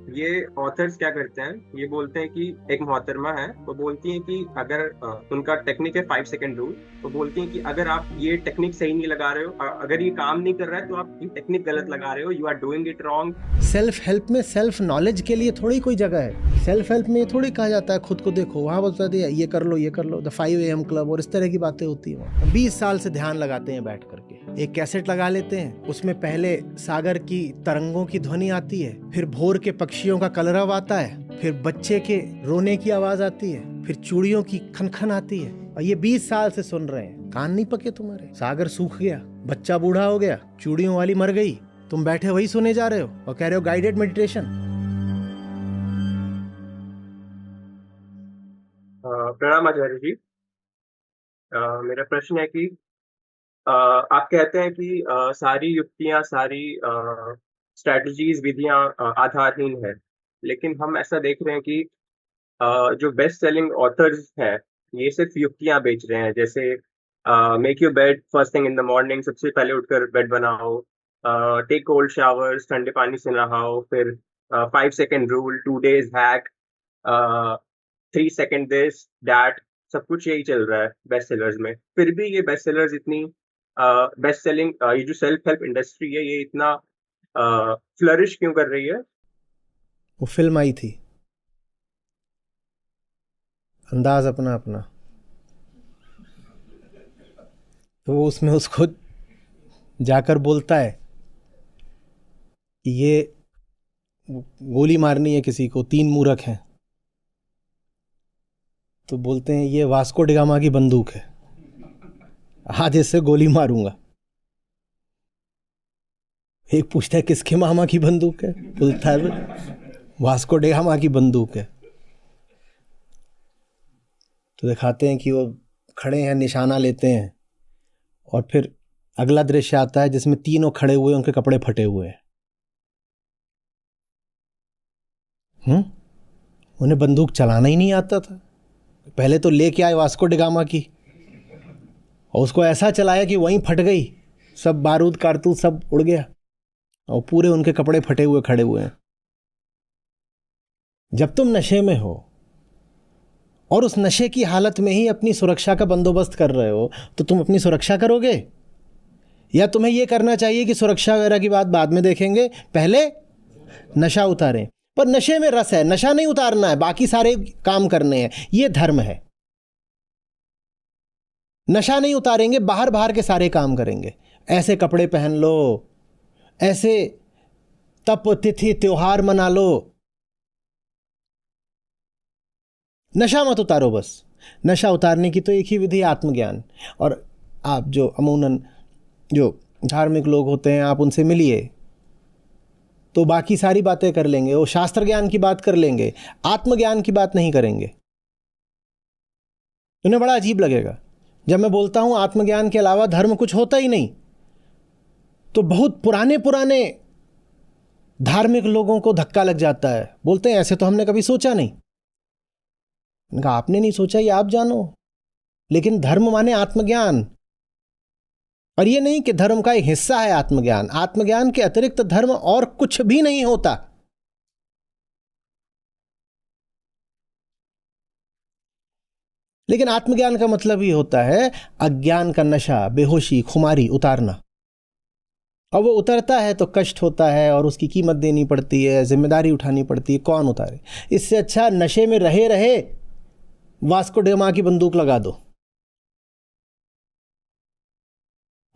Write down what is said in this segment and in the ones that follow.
ये ऑथर्स क्या करते हैं, ये बोलते हैं कि एक मोहतरमा है, वो बोलती हैं कि अगर उनका टेक्निक है 5 सेकेंड रूल। वो बोलती हैं कि अगर आप ये टेक्निक सही नहीं लगा रहे हो, अगर ये काम नहीं कर रहा है तो आप ये टेक्निक गलत लगा रहे हो, you are doing it wrong. Self help में सेल्फ नॉलेज के लिए थोड़ी कोई जगह है। सेल्फ हेल्प में ये थोड़ी कहा जाता है खुद को देखो, वहाँ बता दिया ये कर लो, ये कर लो, द 5 AM क्लब और इस तरह की बातें होती हैं वहाँ। 20 साल से ध्यान लगाते हैं बैठ करके, एक कैसेट लगा लेते हैं, उसमें पहले सागर की तरंगों की ध्वनि आती है, फिर भोर के पक्षियों का कलरव आता है, फिर बच्चे के रोने की आवाज आती है, फिर चूड़ियों की खनखन आती है। और ये 20 साल से सुन रहे हैं, कान नहीं पके तुम्हारे। सागर सूख गया, बच्चा बूढ़ा हो गया, चूड़ियों वाली मर गई, तुम बैठे वही सुने जा रहे हो और कह रहे हो गाइडेड मेडिटेशन। प्रणाम आचार्य जी। मेरा प्रश्न है कि आप कहते हैं कि सारी युक्तियां, सारी स्ट्रेटजीज, विधियां आधारहीन है। लेकिन हम ऐसा देख रहे हैं कि जो बेस्ट सेलिंग ऑथर्स हैं, ये सिर्फ युक्तियां बेच रहे हैं। जैसे make your bed first thing in the morning, सबसे पहले उठकर बेड बनाओ, टेक कोल्ड शावर्स, ठंडे पानी से नहाओ, फिर 5 second rule, 2 days hack, 3 second this that. सब कुछ यही चल रहा है बेस्ट सेलर्स में। फिर भी ये बेस्ट सेलर्स इतनी बेस्ट सेलिंग, ये जो सेल्फ हेल्प इंडस्ट्री है, ये इतना फ्लरिश क्यों कर रही है? वो फिल्म आई थी, अंदाज अपना अपना, तो वो उसमें उसको जाकर बोलता है कि ये गोली मारनी है किसी को, 3 मूर्ख हैं, तो बोलते हैं ये वास्को डिगामा की बंदूक है, आज इससे गोली मारूंगा। एक पूछता है किसके मामा की बंदूक है, बोलता है वास्को डिगामा की बंदूक है। तो दिखाते हैं कि वो खड़े हैं, निशाना लेते हैं, और फिर अगला दृश्य आता है जिसमें तीनों खड़े हुए, उनके कपड़े फटे हुए हैं। उन्हें बंदूक चलाना ही नहीं आता था। पहले तो लेके आए वास्को डिगामा की, और उसको ऐसा चलाया कि वहीं फट गई, सब बारूद कारतूस सब उड़ गया, और पूरे उनके कपड़े फटे हुए खड़े हुए हैं। जब तुम नशे में हो और उस नशे की हालत में ही अपनी सुरक्षा का बंदोबस्त कर रहे हो, तो तुम अपनी सुरक्षा करोगे? या तुम्हें यह करना चाहिए कि सुरक्षा वगैरह की बात बाद में देखेंगे, पहले नशा उतारें? पर नशे में रस है, नशा नहीं उतारना है, बाकी सारे काम करने हैं, यह धर्म है। नशा नहीं उतारेंगे, बाहर बाहर के सारे काम करेंगे। ऐसे कपड़े पहन लो, ऐसे तप तिथि त्योहार मना लो, नशा मत उतारो बस। नशा उतारने की तो एक ही विधि, आत्मज्ञान। और आप जो अमूमन जो धार्मिक लोग होते हैं, आप उनसे मिलिए तो बाकी सारी बातें कर लेंगे, वो शास्त्र ज्ञान की बात कर लेंगे, आत्मज्ञान की बात नहीं करेंगे। उन्हें बड़ा अजीब लगेगा जब मैं बोलता हूं आत्मज्ञान के अलावा धर्म कुछ होता ही नहीं। तो बहुत पुराने पुराने धार्मिक लोगों को धक्का लग जाता है, बोलते हैं ऐसे तो हमने कभी सोचा नहीं। उनका आपने नहीं सोचा ये आप जानो, लेकिन धर्म माने आत्मज्ञान। और ये नहीं कि धर्म का एक हिस्सा है आत्मज्ञान, आत्मज्ञान के अतिरिक्त धर्म और कुछ भी नहीं होता। लेकिन आत्मज्ञान का मतलब ही होता है अज्ञान का नशा, बेहोशी, खुमारी उतारना। और वो उतरता है तो कष्ट होता है, और उसकी कीमत देनी पड़ती है, जिम्मेदारी उठानी पड़ती है। कौन उतारे? इससे अच्छा नशे में रहे रहे वास्को डिगामा की बंदूक लगा दो।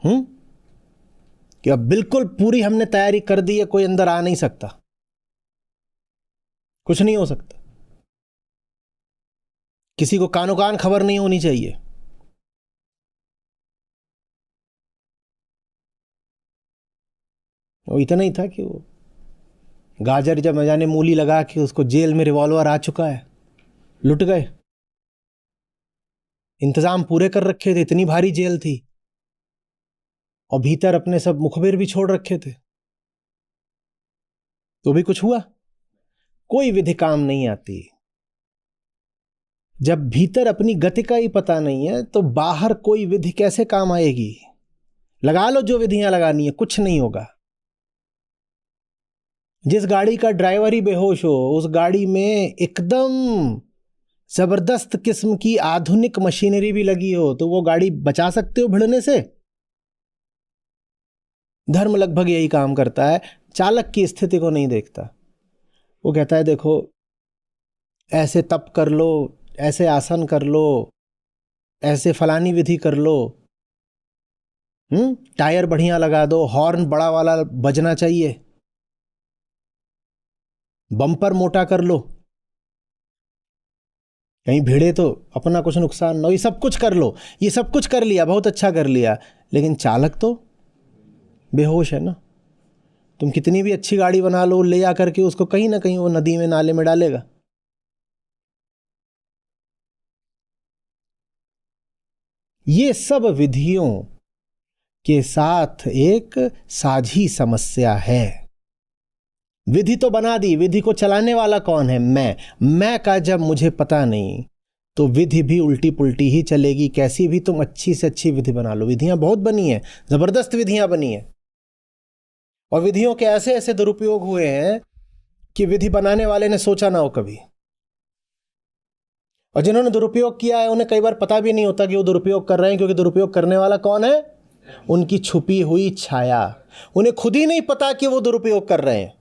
कि अब बिल्कुल पूरी हमने तैयारी कर दी है, कोई अंदर आ नहीं सकता, कुछ नहीं हो सकता, किसी को कानो कान खबर नहीं होनी चाहिए। वो इतना ही था कि वो गाजर जब जाने मूली लगा के उसको जेल में रिवॉल्वर आ चुका है, लुट गए। इंतजाम पूरे कर रखे थे, इतनी भारी जेल थी, और भीतर अपने सब मुखबिर भी छोड़ रखे थे, तो भी कुछ हुआ? कोई विधि काम नहीं आती। जब भीतर अपनी गति का ही पता नहीं है तो बाहर कोई विधि कैसे काम आएगी? लगा लो जो विधियां लगानी है, कुछ नहीं होगा। जिस गाड़ी का ड्राइवर ही बेहोश हो, उस गाड़ी में एकदम जबरदस्त किस्म की आधुनिक मशीनरी भी लगी हो, तो वो गाड़ी बचा सकते हो भिड़ने से? धर्म लगभग यही काम करता है, चालक की स्थिति को नहीं देखता। वो कहता है देखो ऐसे तप कर लो, ऐसे आसन कर लो, ऐसे फलानी विधि कर लो, टायर बढ़िया लगा दो, हॉर्न बड़ा वाला बजना चाहिए, बम्पर मोटा कर लो, कहीं भिड़े तो अपना कुछ नुकसान न हो, ये सब कुछ कर लो। ये सब कुछ कर लिया, बहुत अच्छा कर लिया, लेकिन चालक तो बेहोश है ना। तुम कितनी भी अच्छी गाड़ी बना लो, ले जा करके उसको कहीं ना कहीं वो नदी में नाले में डालेगा। ये सब विधियों के साथ एक साझी समस्या है। विधि तो बना दी, विधि को चलाने वाला कौन है? मैं का जब मुझे पता नहीं, तो विधि भी उल्टी पुल्टी ही चलेगी। कैसी भी तुम अच्छी से अच्छी विधि बना लो, विधियां बहुत बनी है, जबरदस्त विधियां बनी है, और विधियों के ऐसे ऐसे दुरुपयोग हुए हैं कि विधि बनाने वाले ने सोचा ना हो कभी। और जिन्होंने दुरुपयोग किया है उन्हें कई बार पता भी नहीं होता कि वो दुरुपयोग कर रहे हैं, क्योंकि दुरुपयोग करने वाला कौन है? उनकी छुपी हुई छाया। उन्हें खुद ही नहीं पता कि वो दुरुपयोग कर रहे हैं।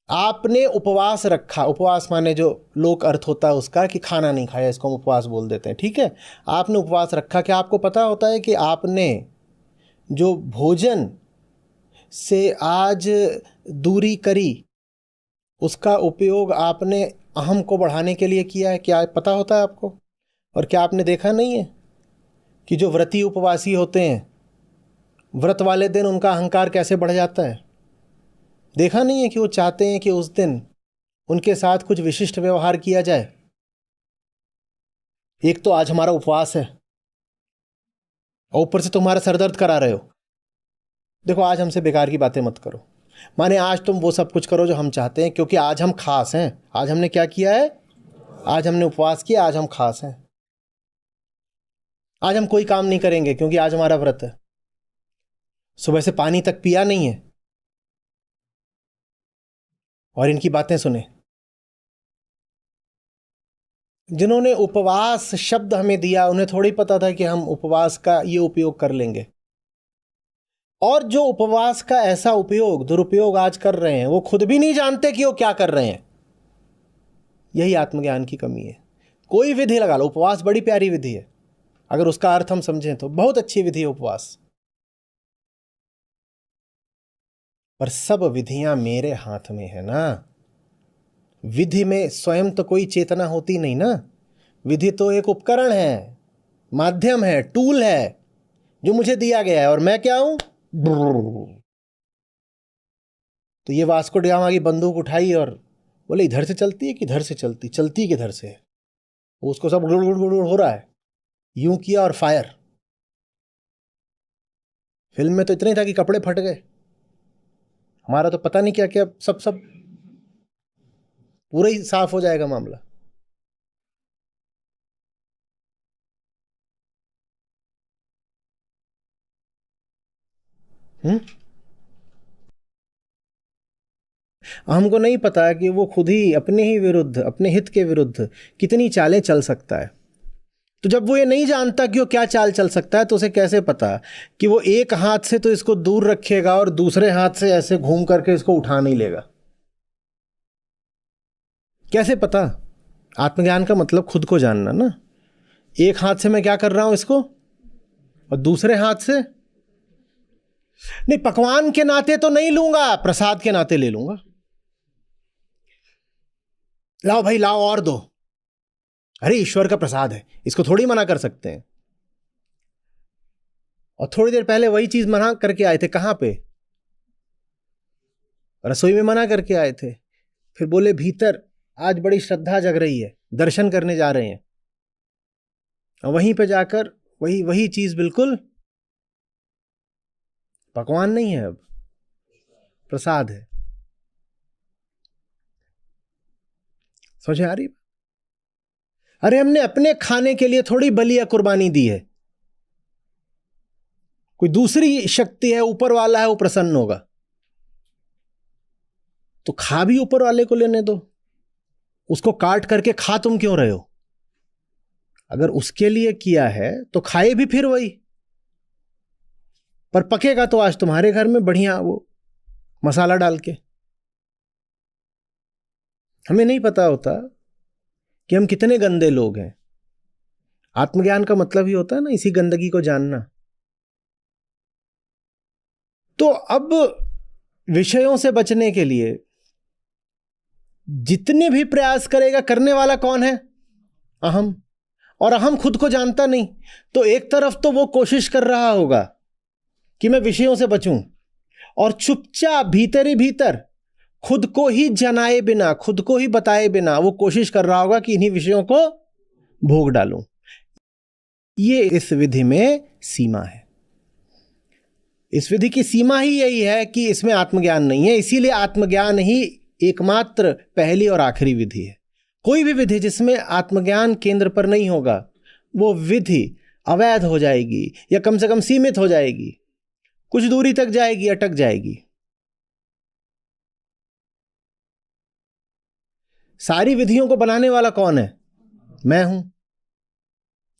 आपने उपवास रखा, उपवास माने जो लोक अर्थ होता है उसका कि खाना नहीं खाया, इसको हम उपवास बोल देते हैं, ठीक है। आपने उपवास रखा, क्या आपको पता होता है कि आपने जो भोजन से आज दूरी करी, उसका उपयोग आपने अहम को बढ़ाने के लिए किया है? क्या पता होता है आपको? और क्या आपने देखा नहीं है कि जो व्रती उपवासी होते हैं, व्रत वाले दिन उनका अहंकार कैसे बढ़ जाता है? देखा नहीं है कि वो चाहते हैं कि उस दिन उनके साथ कुछ विशिष्ट व्यवहार किया जाए। एक तो आज हमारा उपवास है और ऊपर से तुम्हारा सरदर्द करा रहे हो। देखो आज हमसे बेकार की बातें मत करो, माने आज तुम वो सब कुछ करो जो हम चाहते हैं, क्योंकि आज हम खास हैं। आज हमने क्या किया है? आज हमने उपवास किया, आज हम खास हैं। आज हम कोई काम नहीं करेंगे क्योंकि आज हमारा व्रत है। सुबह से पानी तक पिया नहीं है और इनकी बातें सुने। जिन्होंने उपवास शब्द हमें दिया उन्हें थोड़ी पता था कि हम उपवास का ये उपयोग कर लेंगे। और जो उपवास का ऐसा उपयोग, दुरुपयोग आज कर रहे हैं, वो खुद भी नहीं जानते कि वो क्या कर रहे हैं। यही आत्मज्ञान की कमी है। कोई विधि लगा लो, उपवास बड़ी प्यारी विधि है, अगर उसका अर्थ हम समझें तो बहुत अच्छी विधि है उपवास। पर सब विधियां मेरे हाथ में है ना। विधि में स्वयं तो कोई चेतना होती नहीं ना। विधि तो एक उपकरण है, माध्यम है, टूल है जो मुझे दिया गया है, और मैं क्या हूं? तो ये वास्को डी गामा की बंदूक उठाई और बोले इधर से चलती है कि इधर से चलती, चलती किधर से है? उसको सब गुड़ गुड़ गुड़ गुड़ हो रहा है, यूं किया और फायर। फिल्म में तो इतना ही था कि कपड़े फट गए, हमारा तो पता नहीं क्या क्या, सब सब पूरा ही साफ हो जाएगा मामला। हम्म। हमको नहीं पता कि वो खुद ही अपने ही विरुद्ध, अपने हित के विरुद्ध कितनी चालें चल सकता है। तो जब वो ये नहीं जानता कि वो क्या चाल चल सकता है, तो उसे कैसे पता कि वो एक हाथ से तो इसको दूर रखेगा और दूसरे हाथ से ऐसे घूम करके इसको उठा नहीं लेगा? कैसे पता? आत्मज्ञान का मतलब खुद को जानना ना। एक हाथ से मैं क्या कर रहा हूं इसको, और दूसरे हाथ से नहीं, पकवान के नाते तो नहीं लूंगा, प्रसाद के नाते ले लूंगा। लाओ भाई लाओ और दो, अरे ईश्वर का प्रसाद है, इसको थोड़ी मना कर सकते हैं। और थोड़ी देर पहले वही चीज मना करके आए थे, कहां पे? रसोई में मना करके आए थे, फिर बोले भीतर आज बड़ी श्रद्धा जग रही है, दर्शन करने जा रहे हैं, और वहीं पे जाकर वही वही चीज बिल्कुल पकवान नहीं है, अब प्रसाद है। समझ आ रही? अरे हमने अपने खाने के लिए थोड़ी बलि या कुर्बानी दी है। कोई दूसरी शक्ति है, ऊपर वाला है, वो प्रसन्न होगा। तो खा भी ऊपर वाले को लेने दो, उसको काट करके खा तुम क्यों रहे हो? अगर उसके लिए किया है तो खाए भी फिर वही, पर पकेगा तो आज तुम्हारे घर में बढ़िया वो मसाला डाल के। हमें नहीं पता होता कि हम कितने गंदे लोग हैं। आत्मज्ञान का मतलब ही होता है ना इसी गंदगी को जानना। तो अब विषयों से बचने के लिए जितने भी प्रयास करेगा, करने वाला कौन है? अहम। और अहम खुद को जानता नहीं, तो एक तरफ तो वो कोशिश कर रहा होगा कि मैं विषयों से बचूं, और चुपचाप भीतर ही भीतर खुद को ही जनाए बिना, खुद को ही बताए बिना वो कोशिश कर रहा होगा कि इन्हीं विषयों को भोग डालूं। ये इस विधि में सीमा है। इस विधि की सीमा ही यही है कि इसमें आत्मज्ञान नहीं है। इसीलिए आत्मज्ञान ही एकमात्र पहली और आखिरी विधि है। कोई भी विधि जिसमें आत्मज्ञान केंद्र पर नहीं होगा, वो विधि अवैध हो जाएगी, या कम से कम सीमित हो जाएगी, कुछ दूरी तक जाएगी, अटक जाएगी। सारी विधियों को बनाने वाला कौन है? मैं हूं।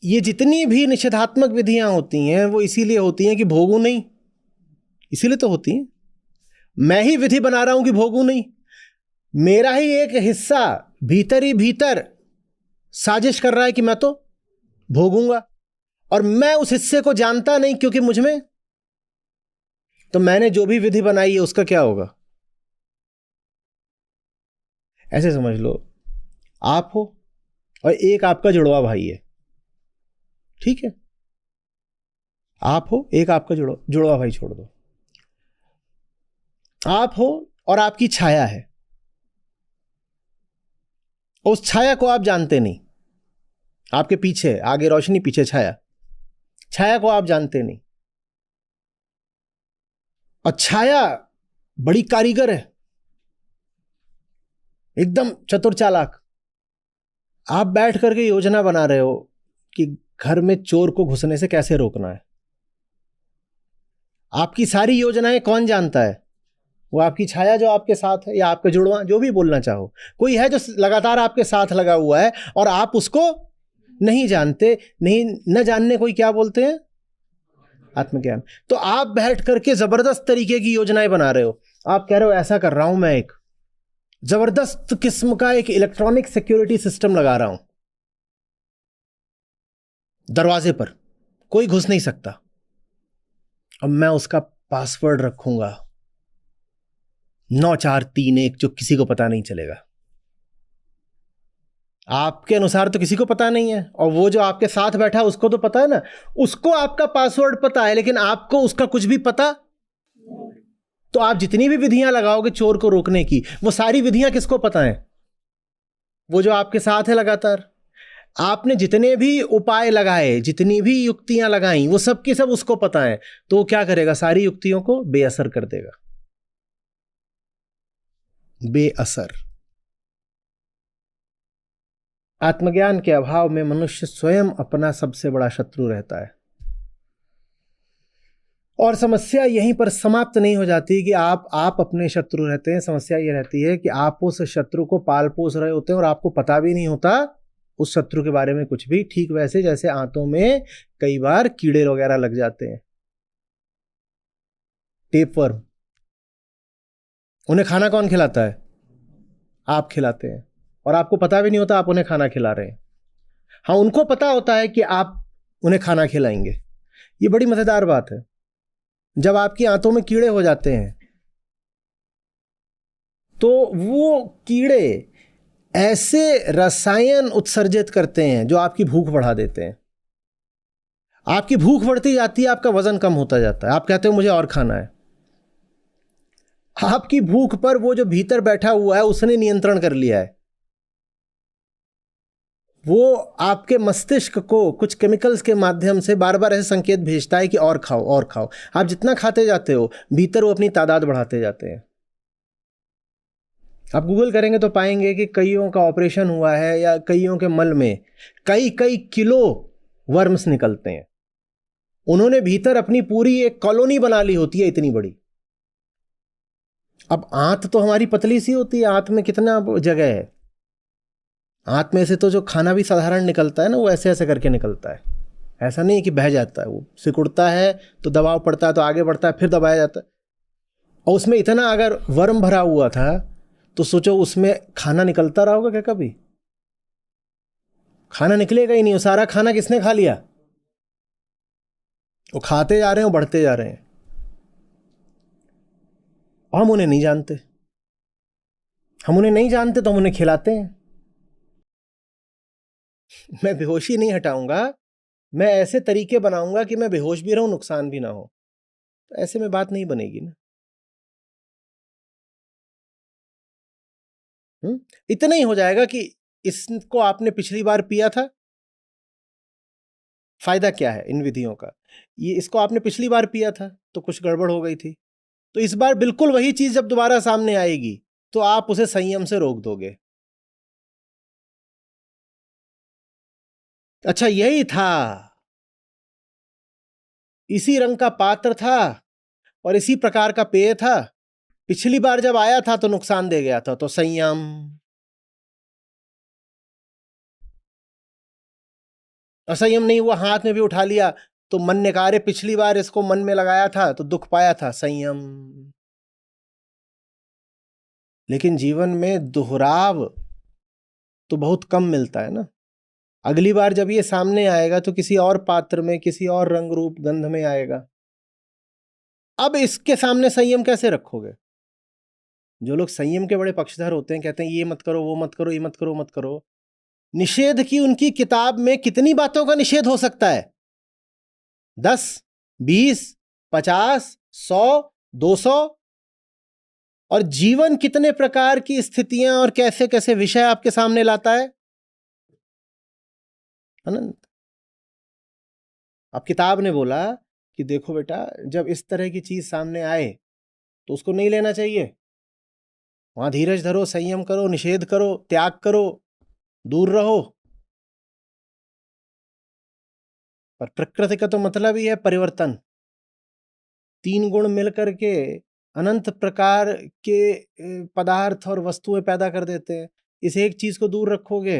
ये जितनी भी निषेधात्मक विधियां होती हैं वो इसीलिए होती हैं कि भोगूं नहीं, इसीलिए तो होती हैं। मैं ही विधि बना रहा हूं कि भोगूं नहीं। मेरा ही एक हिस्सा भीतर ही भीतर साजिश कर रहा है कि मैं तो भोगूंगा, और मैं उस हिस्से को जानता नहीं, क्योंकि मुझ में तो मैंने जो भी विधि बनाई है उसका क्या होगा? ऐसे समझ लो, आप हो और एक आपका जुड़वा भाई है, ठीक है? आप हो, एक आपका जुड़वा भाई छोड़ दो। आप हो और आपकी छाया है, उस छाया को आप जानते नहीं। आपके पीछे आगे रोशनी, पीछे छाया, छाया को आप जानते नहीं। और छाया बड़ी कारीगर है, एकदम चतुर चालाक। आप बैठ करके योजना बना रहे हो कि घर में चोर को घुसने से कैसे रोकना है। आपकी सारी योजनाएं कौन जानता है? वो आपकी छाया जो आपके साथ है, या आपका जुड़वा, जो भी बोलना चाहो। कोई है जो लगातार आपके साथ लगा हुआ है और आप उसको नहीं जानते। नहीं, न जानने कोई क्या बोलते हैं? आत्मज्ञान। तो आप बैठ करके जबरदस्त तरीके की योजनाएं बना रहे हो। आप कह रहे हो ऐसा कर रहा हूं मैं, एक जबरदस्त किस्म का एक इलेक्ट्रॉनिक सिक्योरिटी सिस्टम लगा रहा हूं, दरवाजे पर कोई घुस नहीं सकता, अब मैं उसका पासवर्ड रखूंगा 9431, जो किसी को पता नहीं चलेगा। आपके अनुसार तो किसी को पता नहीं है, और वो जो आपके साथ बैठा उसको तो पता है ना। उसको आपका पासवर्ड पता है, लेकिन आपको उसका कुछ भी पता। तो आप जितनी भी विधियां लगाओगे चोर को रोकने की, वो सारी विधियां किसको पता है? वो जो आपके साथ है लगातार। आपने जितने भी उपाय लगाए, जितनी भी युक्तियां लगाई, वो सब की सब उसको पता है। तो वो क्या करेगा? सारी युक्तियों को बेअसर कर देगा। बेअसर। आत्मज्ञान के अभाव में मनुष्य स्वयं अपना सबसे बड़ा शत्रु रहता है। और समस्या यहीं पर समाप्त नहीं हो जाती कि आप अपने शत्रु रहते हैं। समस्या ये रहती है कि आप उस शत्रु को पाल पोस रहे होते हैं और आपको पता भी नहीं होता उस शत्रु के बारे में कुछ भी। ठीक वैसे जैसे आंतों में कई बार कीड़े वगैरह लग जाते हैं, टेपवर्म। उन्हें खाना कौन खिलाता है? आप खिलाते हैं, और आपको पता भी नहीं होता आप उन्हें खाना खिला रहे हैं। हाँ, उनको पता होता है कि आप उन्हें खाना खिलाएंगे। ये बड़ी मजेदार बात है। जब आपकी आंतों में कीड़े हो जाते हैं तो वो कीड़े ऐसे रसायन उत्सर्जित करते हैं जो आपकी भूख बढ़ा देते हैं। आपकी भूख बढ़ती जाती है, आपका वजन कम होता जाता है, आप कहते हो मुझे और खाना है। आपकी भूख पर वो जो भीतर बैठा हुआ है उसने नियंत्रण कर लिया है। वो आपके मस्तिष्क को कुछ केमिकल्स के माध्यम से बार बार ऐसे संकेत भेजता है कि और खाओ और खाओ। आप जितना खाते जाते हो भीतर वो अपनी तादाद बढ़ाते जाते हैं। आप गूगल करेंगे तो पाएंगे कि कईयों का ऑपरेशन हुआ है, या कईयों के मल में कई कई किलो वर्म्स निकलते हैं। उन्होंने भीतर अपनी पूरी एक कॉलोनी बना ली होती है इतनी बड़ी। अब आंत तो हमारी पतली सी होती है, आंत में कितना जगह है। आंत में से तो जो खाना भी साधारण निकलता है ना, वो ऐसे ऐसे करके निकलता है, ऐसा नहीं कि बह जाता है। वो सिकुड़ता है तो दबाव पड़ता है तो आगे बढ़ता है, फिर दबाया जाता है। और उसमें इतना अगर वर्म भरा हुआ था तो सोचो उसमें खाना निकलता रहा होगा क्या कभी? खाना निकलेगा ही नहीं। वो सारा खाना किसने खा लिया? वो खाते जा रहे हैं, वो बढ़ते जा रहे हैं, और हम उन्हें नहीं जानते। हम उन्हें नहीं जानते तो हम उन्हें खिलाते हैं। मैं बेहोशी नहीं हटाऊंगा, मैं ऐसे तरीके बनाऊंगा कि मैं बेहोश भी रहूं, नुकसान भी ना हो। तो ऐसे में बात नहीं बनेगी ना। इतना ही हो जाएगा कि इसको आपने पिछली बार पिया था। फायदा क्या है इन विधियों का? ये इसको आपने पिछली बार पिया था तो कुछ गड़बड़ हो गई थी, तो इस बार बिल्कुल वही चीज जब दोबारा सामने आएगी तो आप उसे संयम से रोक दोगे। अच्छा, यही था, इसी रंग का पात्र था और इसी प्रकार का पेय था। पिछली बार जब आया था तो नुकसान दे गया था, तो संयम। असंयम नहीं हुआ, हाथ में भी उठा लिया तो मन ने कहा अरे पिछली बार इसको मन में लगाया था तो दुख पाया था, संयम। लेकिन जीवन में दोहराव तो बहुत कम मिलता है ना। अगली बार जब ये सामने आएगा तो किसी और पात्र में, किसी और रंग रूप गंध में आएगा। अब इसके सामने संयम कैसे रखोगे? जो लोग संयम के बड़े पक्षधर होते हैं, कहते हैं ये मत करो, वो मत करो, ये मत करो, मत करो। निषेध की उनकी किताब में कितनी बातों का निषेध हो सकता है? 10, 20, 50, 100, 200। और जीवन कितने प्रकार की स्थितियां और कैसे कैसे विषय आपके सामने लाता है, अनंत। अब किताब ने बोला कि देखो बेटा, जब इस तरह की चीज सामने आए तो उसको नहीं लेना चाहिए। वहां धीरज धरो, संयम करो, निषेध करो, त्याग करो, दूर रहो। पर प्रकृति का तो मतलब ही है परिवर्तन। 3 गुण मिलकर के अनंत प्रकार के पदार्थ और वस्तुएं पैदा कर देते हैं। इस एक चीज को दूर रखोगे,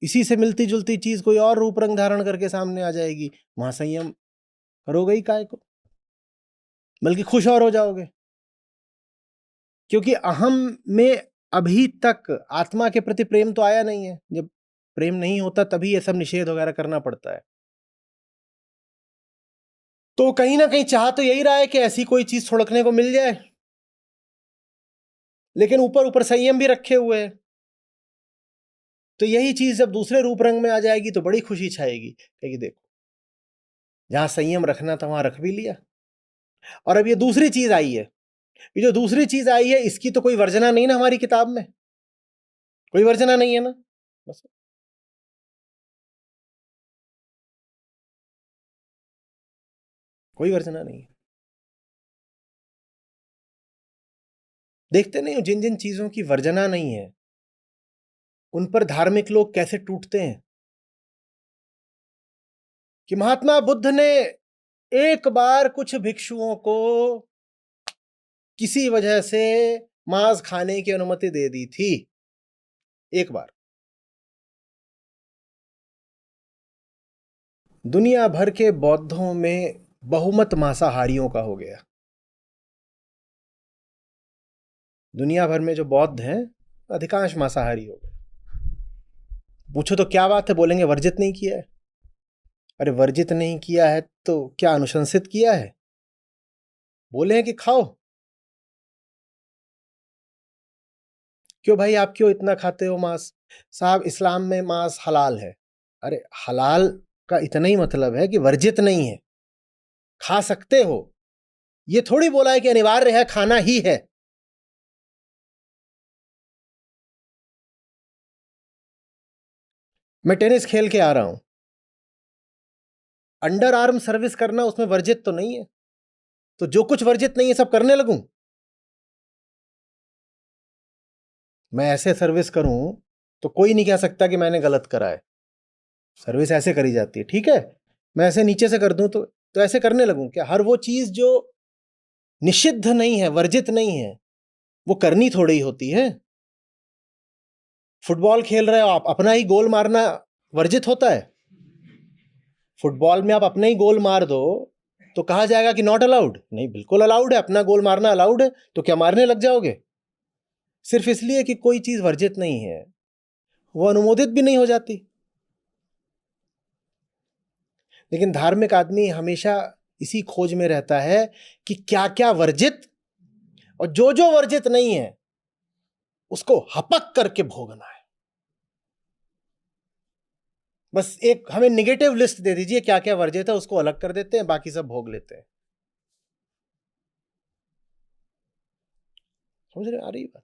इसी से मिलती जुलती चीज कोई और रूप रंग धारण करके सामने आ जाएगी। वहां संयम करोगे ही काय को, बल्कि खुश और हो जाओगे। क्योंकि अहम में अभी तक आत्मा के प्रति प्रेम तो आया नहीं है। जब प्रेम नहीं होता तभी ये सब निषेध वगैरह करना पड़ता है। तो कहीं ना कहीं चाह तो यही रहा है कि ऐसी कोई चीज छुड़कने को मिल जाए, लेकिन ऊपर ऊपर संयम भी रखे हुए है। तो यही चीज जब दूसरे रूप रंग में आ जाएगी तो बड़ी खुशी छाएगी, कहेगी देखो जहां संयम रखना था वहां रख भी लिया। और अब ये दूसरी चीज आई है, ये जो दूसरी चीज आई है इसकी तो कोई वर्जना नहीं ना हमारी किताब में, कोई वर्जना नहीं है ना, बस। कोई वर्जना नहीं है। देखते नहीं हो जिन जिन चीजों की वर्जना नहीं है उन पर धार्मिक लोग कैसे टूटते हैं। कि महात्मा बुद्ध ने एक बार कुछ भिक्षुओं को किसी वजह से मांस खाने की अनुमति दे दी थी, एक बार। दुनिया भर के बौद्धों में बहुमत मांसाहारियों का हो गया। दुनिया भर में जो बौद्ध हैं अधिकांश मांसाहारी हो गए। पूछो तो क्या बात है, बोलेंगे वर्जित नहीं किया है। अरे वर्जित नहीं किया है तो क्या अनुशंसित किया है? बोले हैं कि खाओ। क्यों भाई, आप क्यों इतना खाते हो मांस? साहब इस्लाम में मांस हलाल है। अरे हलाल का इतना ही मतलब है कि वर्जित नहीं है, खा सकते हो। ये थोड़ी बोला है कि अनिवार्य है, खाना ही है। मैं टेनिस खेल के आ रहा हूं, अंडर आर्म सर्विस करना उसमें वर्जित तो नहीं है, तो जो कुछ वर्जित नहीं है सब करने लगूं? मैं ऐसे सर्विस करूं तो कोई नहीं कह सकता कि मैंने गलत करा है। सर्विस ऐसे करी जाती है, ठीक है, मैं ऐसे नीचे से कर दूं तो ऐसे करने लगूं क्या? हर वो चीज जो निषिद्ध नहीं है, वर्जित नहीं है, वो करनी थोड़ी ही होती है। फुटबॉल खेल रहे हो आप, अपना ही गोल मारना वर्जित होता है? फुटबॉल में आप अपना ही गोल मार दो तो कहा जाएगा कि नॉट अलाउड? नहीं, बिल्कुल अलाउड है, अपना गोल मारना अलाउड है। तो क्या मारने लग जाओगे? सिर्फ इसलिए कि कोई चीज वर्जित नहीं है, वो अनुमोदित भी नहीं हो जाती। लेकिन धार्मिक आदमी हमेशा इसी खोज में रहता है कि क्या क्या वर्जित, और जो जो वर्जित नहीं है उसको हपक करके भोगना है। बस एक हमें निगेटिव लिस्ट दे दीजिए, क्या क्या वर्जित है उसको अलग कर देते हैं, बाकी सब भोग लेते हैं। समझ रहे आ रही बात?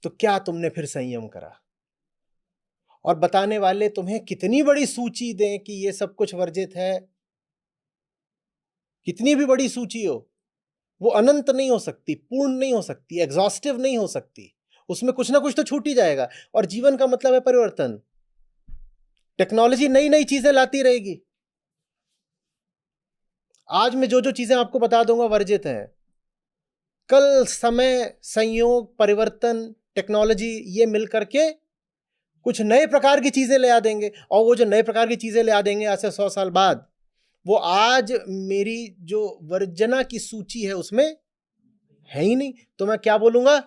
तो क्या तुमने फिर संयम करा? और बताने वाले तुम्हें कितनी बड़ी सूची दें कि ये सब कुछ वर्जित है, कितनी भी बड़ी सूची हो, वो अनंत नहीं हो सकती, पूर्ण नहीं हो सकती, एग्जॉस्टिव नहीं हो सकती। उसमें कुछ ना कुछ तो छूट ही जाएगा। और जीवन का मतलब है परिवर्तन। टेक्नोलॉजी नई नई चीजें लाती रहेगी। आज मैं जो जो चीजें आपको बता दूंगा वर्जित हैं, कल समय, संयोग, परिवर्तन, टेक्नोलॉजी ये मिलकर के कुछ नए प्रकार की चीजें ले आ देंगे। और वो जो नए प्रकार की चीजें ले आ देंगे आज से 100 साल बाद, वो आज मेरी जो वर्जना की सूची है उसमें है ही नहीं। तो मैं क्या बोलूंगा?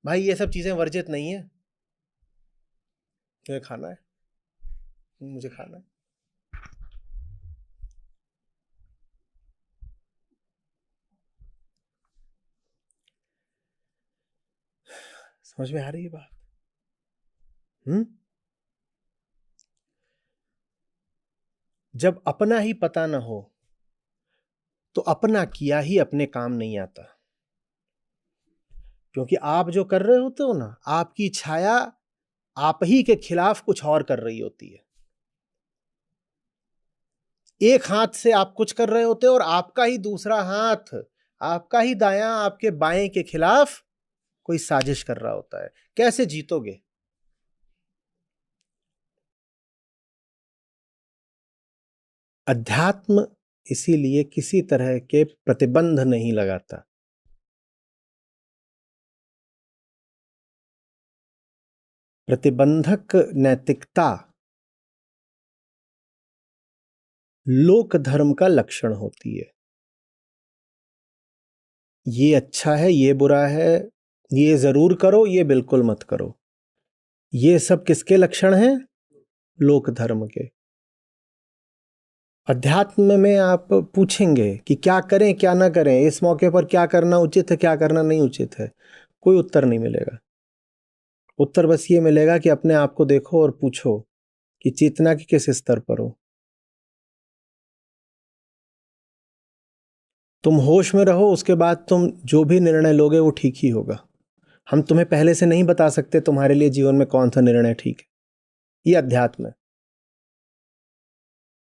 भाई ये सब चीजें वर्जित नहीं है, मुझे खाना है, मुझे खाना है। समझ में आ रही है बात? जब अपना ही पता ना हो तो अपना किया ही अपने काम नहीं आता। क्योंकि आप जो कर रहे होते हो ना, आपकी छाया आप ही के खिलाफ कुछ और कर रही होती है। एक हाथ से आप कुछ कर रहे होते हो और आपका ही दूसरा हाथ, आपका ही दायां आपके बाएं के खिलाफ कोई साजिश कर रहा होता है। कैसे जीतोगे? अध्यात्म इसीलिए किसी तरह के प्रतिबंध नहीं लगाता। प्रतिबंधक नैतिकता लोक धर्म का लक्षण होती है। ये अच्छा है, ये बुरा है, ये जरूर करो, ये बिल्कुल मत करो, ये सब किसके लक्षण हैं? लोक धर्म के। अध्यात्म में आप पूछेंगे कि क्या करें क्या ना करें, इस मौके पर क्या करना उचित है क्या करना नहीं उचित है, कोई उत्तर नहीं मिलेगा। उत्तर बस ये मिलेगा कि अपने आप को देखो और पूछो कि चेतना के किस स्तर पर हो। तुम होश में रहो, उसके बाद तुम जो भी निर्णय लोगे वो ठीक ही होगा। हम तुम्हें पहले से नहीं बता सकते तुम्हारे लिए जीवन में कौन सा निर्णय ठीक है। ये अध्यात्म है।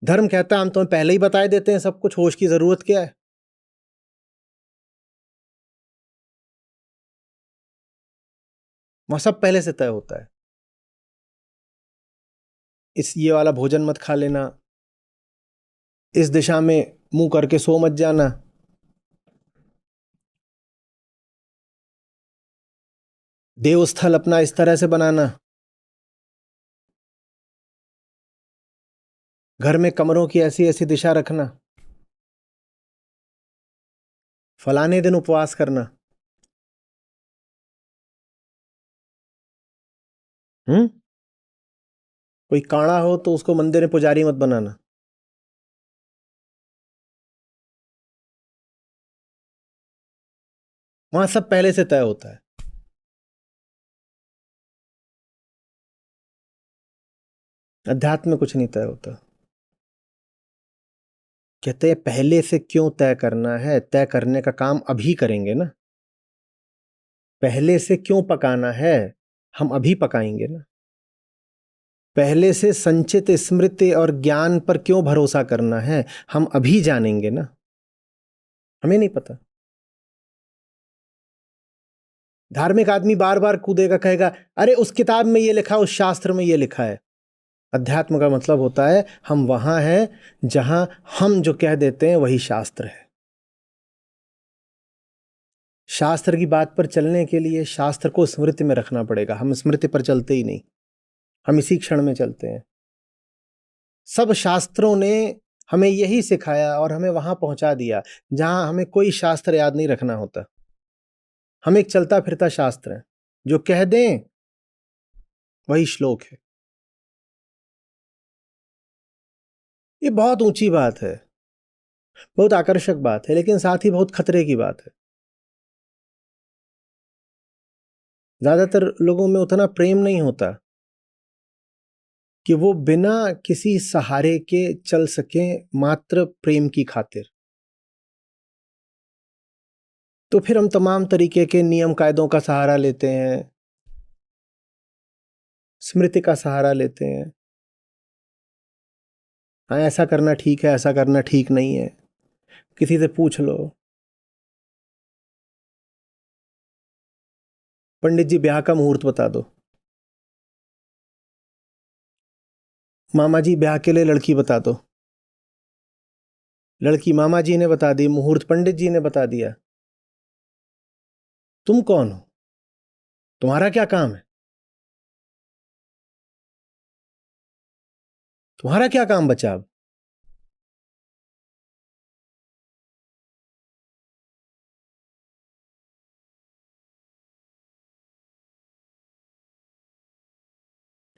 धर्म कहता है हम तुम्हें पहले ही बताए देते हैं सब कुछ, होश की जरूरत क्या है? वहां सब पहले से तय होता है। इस ये वाला भोजन मत खा लेना, इस दिशा में मुंह करके सो मत जाना, देवस्थल अपना इस तरह से बनाना, घर में कमरों की ऐसी ऐसी दिशा रखना, फलाने दिन उपवास करना। कोई काड़ा हो तो उसको मंदिर में पुजारी मत बनाना। वहां सब पहले से तय होता है। अध्यात्म में कुछ नहीं तय होता। कहते हैं पहले से क्यों तय करना है, तय करने का काम अभी करेंगे ना। पहले से क्यों पकाना है, हम अभी पकाएंगे ना। पहले से संचित स्मृति और ज्ञान पर क्यों भरोसा करना है, हम अभी जानेंगे ना। हमें नहीं पता। धार्मिक आदमी बार बार कूदेगा, कहेगा अरे उस किताब में ये लिखा, उस शास्त्र में ये लिखा है। अध्यात्म का मतलब होता है हम वहां हैं जहां हम जो कह देते हैं वही शास्त्र है। शास्त्र की बात पर चलने के लिए शास्त्र को स्मृति में रखना पड़ेगा। हम स्मृति पर चलते ही नहीं, हम इसी क्षण में चलते हैं। सब शास्त्रों ने हमें यही सिखाया और हमें वहां पहुंचा दिया जहां हमें कोई शास्त्र याद नहीं रखना होता। हम एक चलता फिरता शास्त्र है, जो कह दें वही श्लोक है। ये बहुत ऊंची बात है, बहुत आकर्षक बात है, लेकिन साथ ही बहुत खतरे की बात है। ज्यादातर लोगों में उतना प्रेम नहीं होता कि वो बिना किसी सहारे के चल सकें, मात्र प्रेम की खातिर। तो फिर हम तमाम तरीके के नियम कायदों का सहारा लेते हैं, स्मृति का सहारा लेते हैं। हाँ, ऐसा करना ठीक है, ऐसा करना ठीक नहीं है, किसी से पूछ लो। पंडित जी ब्याह का मुहूर्त बता दो, मामा जी ब्याह के लिए लड़की बता दो। लड़की मामा जी ने बता दी, मुहूर्त पंडित जी ने बता दिया। तुम कौन हो? तुम्हारा क्या काम है? तुम्हारा क्या काम बचा अब?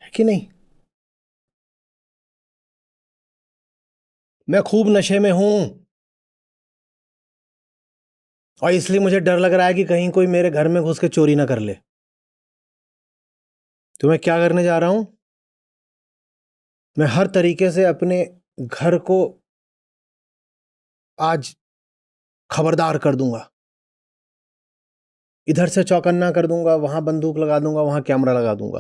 है कि नहीं? मैं खूब नशे में हूं और इसलिए मुझे डर लग रहा है कि कहीं कोई मेरे घर में घुस के चोरी ना कर ले। तो मैं क्या करने जा रहा हूं? मैं हर तरीके से अपने घर को आज खबरदार कर दूंगा। इधर से चौकन्ना कर दूंगा, वहां बंदूक लगा दूंगा, वहां कैमरा लगा दूंगा,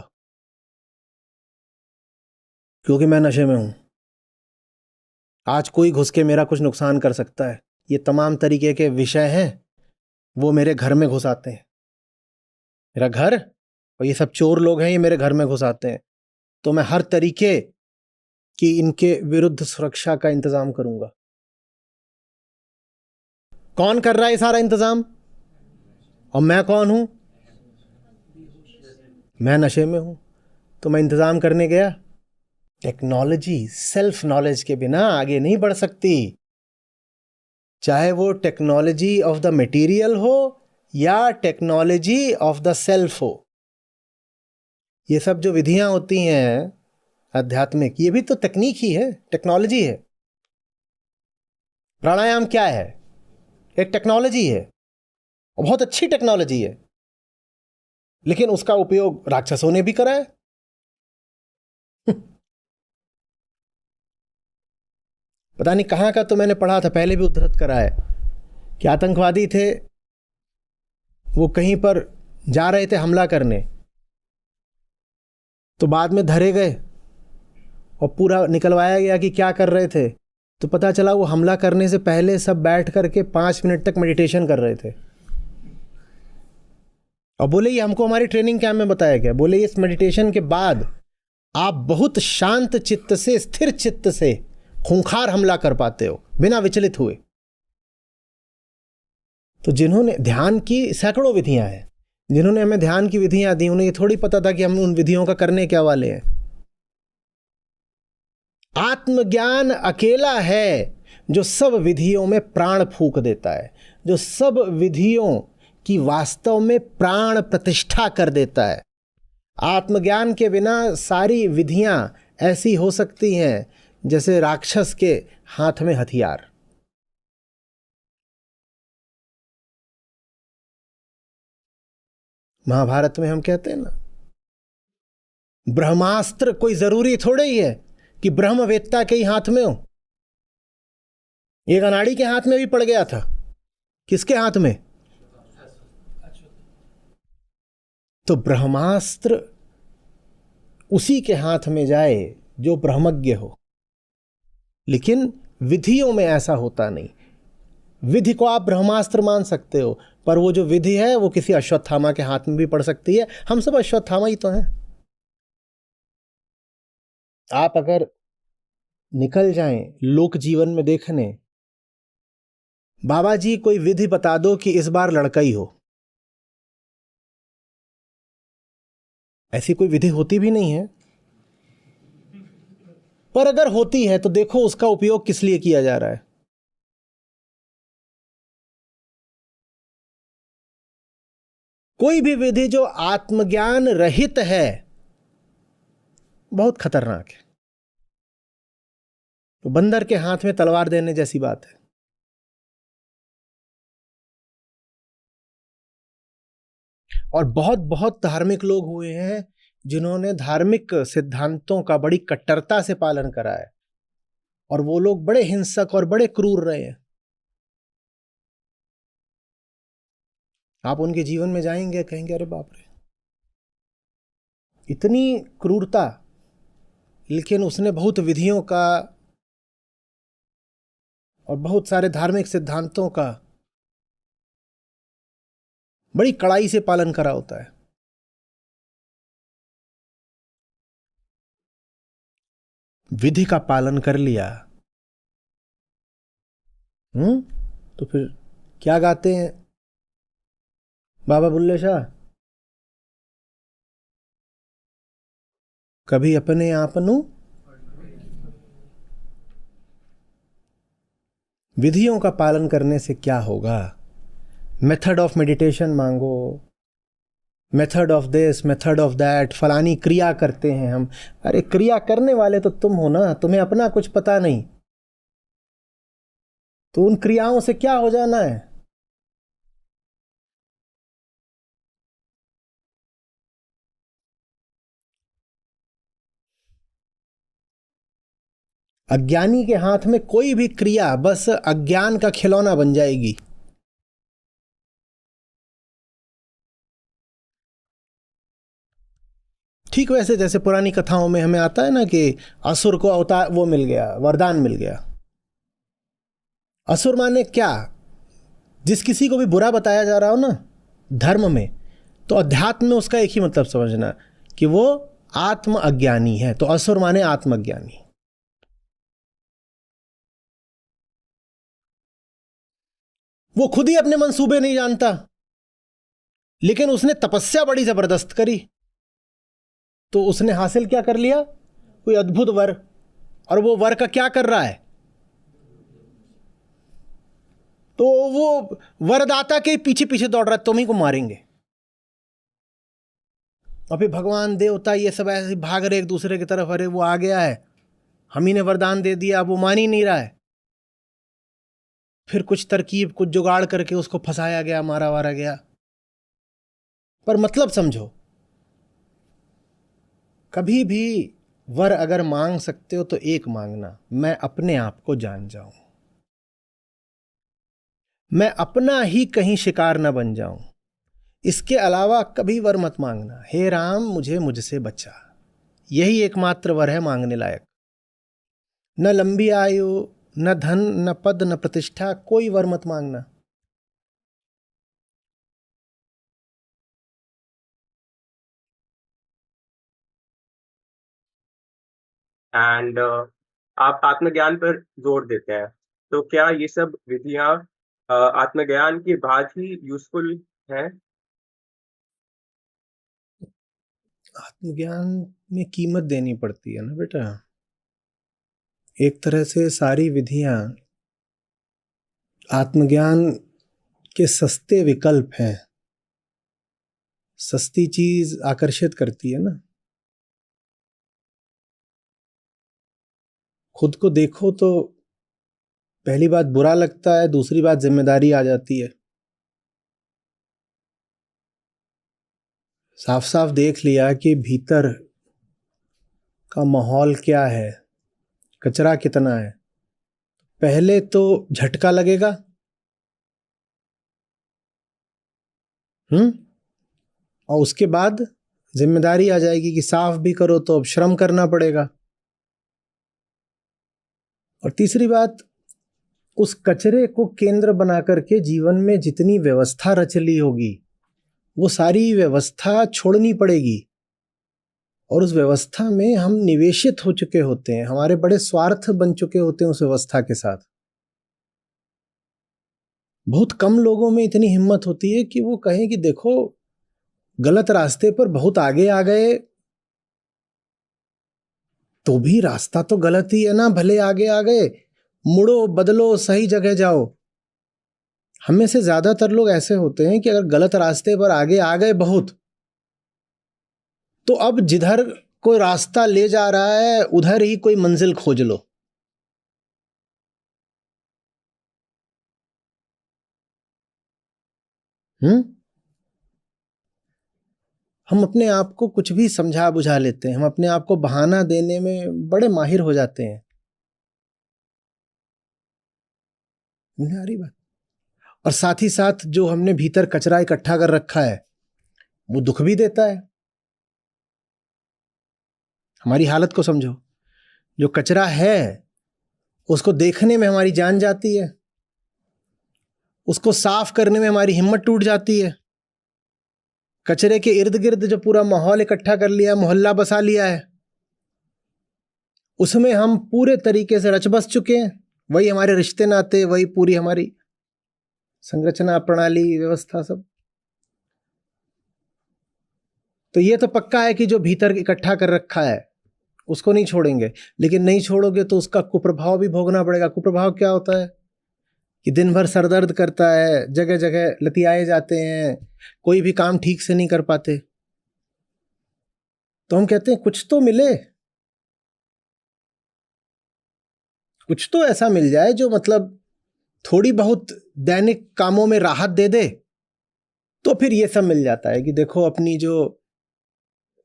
क्योंकि मैं नशे में हूं। आज कोई घुस के मेरा कुछ नुकसान कर सकता है। ये तमाम तरीके के विषय हैं, वो मेरे घर में घुस आते हैं। मेरा घर और ये सब चोर लोग हैं, ये मेरे घर में घुस आते हैं। तो मैं हर तरीके की इनके विरुद्ध सुरक्षा का इंतजाम करूंगा। कौन कर रहा है ये सारा इंतजाम? और मैं कौन हूं? मैं नशे में हूं। तो मैं इंतजाम करने गया। टेक्नोलॉजी सेल्फ नॉलेज के बिना आगे नहीं बढ़ सकती, चाहे वो टेक्नोलॉजी ऑफ द मटेरियल हो या टेक्नोलॉजी ऑफ द सेल्फ हो। ये सब जो विधियां होती हैं आध्यात्मिक, ये भी तो तकनीक ही है, टेक्नोलॉजी है। प्राणायाम क्या है? एक टेक्नोलॉजी है, और बहुत अच्छी टेक्नोलॉजी है, लेकिन उसका उपयोग राक्षसों ने भी करा है। पता नहीं कहां का, तो मैंने पढ़ा था, पहले भी उद्धृत करा है कि आतंकवादी थे, वो कहीं पर जा रहे थे हमला करने, तो बाद में धरे गए और पूरा निकलवाया गया कि क्या कर रहे थे। तो पता चला वो हमला करने से पहले सब बैठ करके 5 मिनट तक मेडिटेशन कर रहे थे। और बोले ये हमको हमारी ट्रेनिंग कैंप में बताया गया। बोले इस मेडिटेशन के बाद आप बहुत शांत चित्त से, स्थिर चित्त से खूंखार हमला कर पाते हो बिना विचलित हुए। तो जिन्होंने ध्यान की सैकड़ों विधियां हैं, जिन्होंने हमें ध्यान की विधियां दी, उन्हें ये थोड़ी पता था कि हम उन विधियों का करने क्या वाले हैं। आत्मज्ञान अकेला है जो सब विधियों में प्राण फूंक देता है, जो सब विधियों की वास्तव में प्राण प्रतिष्ठा कर देता है। आत्मज्ञान के बिना सारी विधियां ऐसी हो सकती हैं जैसे राक्षस के हाथ में हथियार। महाभारत में हम कहते हैं ना, ब्रह्मास्त्र कोई जरूरी थोड़े ही है कि ब्रह्मवेत्ता के ही हाथ में हो। एक अनाड़ी के हाथ में भी पड़ गया था। किसके हाथ में? तो ब्रह्मास्त्र उसी के हाथ में जाए जो ब्रह्मज्ञ हो। लेकिन विधियों में ऐसा होता नहीं। विधि को आप ब्रह्मास्त्र मान सकते हो, पर वो जो विधि है वो किसी अश्वत्थामा के हाथ में भी पड़ सकती है। हम सब अश्वत्थामा ही तो हैं। आप अगर निकल जाएं लोक जीवन में देखने, बाबा जी कोई विधि बता दो कि इस बार लड़का ही हो, ऐसी कोई विधि होती भी नहीं है। पर अगर होती है तो देखो उसका उपयोग किस लिए किया जा रहा है। कोई भी विधि जो आत्मज्ञान रहित है बहुत खतरनाक है। तो बंदर के हाथ में तलवार देने जैसी बात है। और बहुत बहुत धार्मिक लोग हुए हैं जिन्होंने धार्मिक सिद्धांतों का बड़ी कट्टरता से पालन करा है, और वो लोग बड़े हिंसक और बड़े क्रूर रहे हैं। आप उनके जीवन में जाएंगे, कहेंगे अरे बाप रे, इतनी क्रूरता, लेकिन उसने बहुत विधियों का और बहुत सारे धार्मिक सिद्धांतों का बड़ी कड़ाई से पालन करा होता है। विधि का पालन कर लिया, तो फिर क्या गाते हैं बाबा बुल्ले शाह, कभी अपने आपनु, विधियों का पालन करने से क्या होगा। मेथड ऑफ मेडिटेशन मांगो, method of this, method of that, फलानी क्रिया करते हैं हम। अरे क्रिया करने वाले तो तुम हो ना, तुम्हें अपना कुछ पता नहीं, तो उन क्रियाओं से क्या हो जाना है। अज्ञानी के हाथ में कोई भी क्रिया बस अज्ञान का खिलौना बन जाएगी। ठीक वैसे जैसे पुरानी कथाओं में हमें आता है ना कि असुर को अवतार वो मिल गया, वरदान मिल गया। असुर माने क्या, जिस किसी को भी बुरा बताया जा रहा हो ना धर्म में, तो अध्यात्म में उसका एक ही मतलब समझना कि वो आत्म अज्ञानी है। तो असुर माने आत्मज्ञानी। वो खुद ही अपने मंसूबे नहीं जानता, लेकिन उसने तपस्या बड़ी जबरदस्त करी, तो उसने हासिल क्या कर लिया, कोई अद्भुत वर। और वो वर का क्या कर रहा है, तो वो वरदाता के पीछे पीछे दौड़ रहा है, तुम ही को मारेंगे। और फिर भगवान देवता ये सब ऐसे भाग रहे एक दूसरे की तरफ, अरे वो आ गया है, हम ही ने वरदान दे दिया, अब वो मान ही नहीं रहा है। फिर कुछ तरकीब, कुछ जुगाड़ करके उसको फंसाया गया, मारा वारा गया। पर मतलब समझो, कभी भी वर अगर मांग सकते हो तो एक मांगना, मैं अपने आप को जान जाऊं, मैं अपना ही कहीं शिकार न बन जाऊं। इसके अलावा कभी वर मत मांगना, हे राम मुझे मुझसे बचा। यही एकमात्र वर है मांगने लायक। न लंबी आयु, न धन, न पद, न प्रतिष्ठा, कोई वर मत मांगना। एंड आप आत्मज्ञान पर जोर देते हैं, तो क्या ये सब विधियां आत्मज्ञान के बाद ही यूजफुल हैं? आत्मज्ञान में कीमत देनी पड़ती है ना बेटा। एक तरह से सारी विधियां आत्मज्ञान के सस्ते विकल्प हैं। सस्ती चीज आकर्षित करती है ना। खुद को देखो तो पहली बात बुरा लगता है, दूसरी बात जिम्मेदारी आ जाती है। साफ साफ देख लिया कि भीतर का माहौल क्या है, कचरा कितना है। पहले तो झटका लगेगा, और उसके बाद जिम्मेदारी आ जाएगी कि साफ भी करो तो अब श्रम करना पड़ेगा। और तीसरी बात, उस कचरे को केंद्र बना करके जीवन में जितनी व्यवस्था रच ली होगी, वो सारी व्यवस्था छोड़नी पड़ेगी। और उस व्यवस्था में हम निवेशित हो चुके होते हैं, हमारे बड़े स्वार्थ बन चुके होते हैं उस व्यवस्था के साथ। बहुत कम लोगों में इतनी हिम्मत होती है कि वो कहें कि देखो गलत रास्ते पर बहुत आगे आ गए तो भी रास्ता तो गलत ही है ना, भले आगे आ गए, मुड़ो बदलो सही जगह जाओ। हम में से ज्यादातर लोग ऐसे होते हैं कि अगर गलत रास्ते पर आगे आ गए बहुत, तो अब जिधर कोई रास्ता ले जा रहा है उधर ही कोई मंजिल खोज लो। हम अपने आप को कुछ भी समझा बुझा लेते हैं, हम अपने आप को बहाना देने में बड़े माहिर हो जाते हैं। आ रही बात। और साथ ही साथ जो हमने भीतर कचरा इकट्ठा कर रखा है वो दुख भी देता है। हमारी हालत को समझो, जो कचरा है उसको देखने में हमारी जान जाती है, उसको साफ करने में हमारी हिम्मत टूट जाती है। कचरे के इर्द गिर्द जो पूरा माहौल इकट्ठा कर लिया, मोहल्ला बसा लिया है, उसमें हम पूरे तरीके से रच बस चुके हैं। वही हमारे रिश्ते नाते, वही पूरी हमारी संरचना, प्रणाली, व्यवस्था, सब। तो ये तो पक्का है कि जो भीतर इकट्ठा कर रखा है उसको नहीं छोड़ेंगे, लेकिन नहीं छोड़ोगे तो उसका कुप्रभाव भी भोगना पड़ेगा। कुप्रभाव क्या होता है कि दिन भर सरदर्द करता है, जगह जगह लतियाए जाते हैं, कोई भी काम ठीक से नहीं कर पाते। तो हम कहते हैं कुछ तो मिले, कुछ तो ऐसा मिल जाए जो मतलब थोड़ी बहुत दैनिक कामों में राहत दे दे। तो फिर ये सब मिल जाता है कि देखो अपनी जो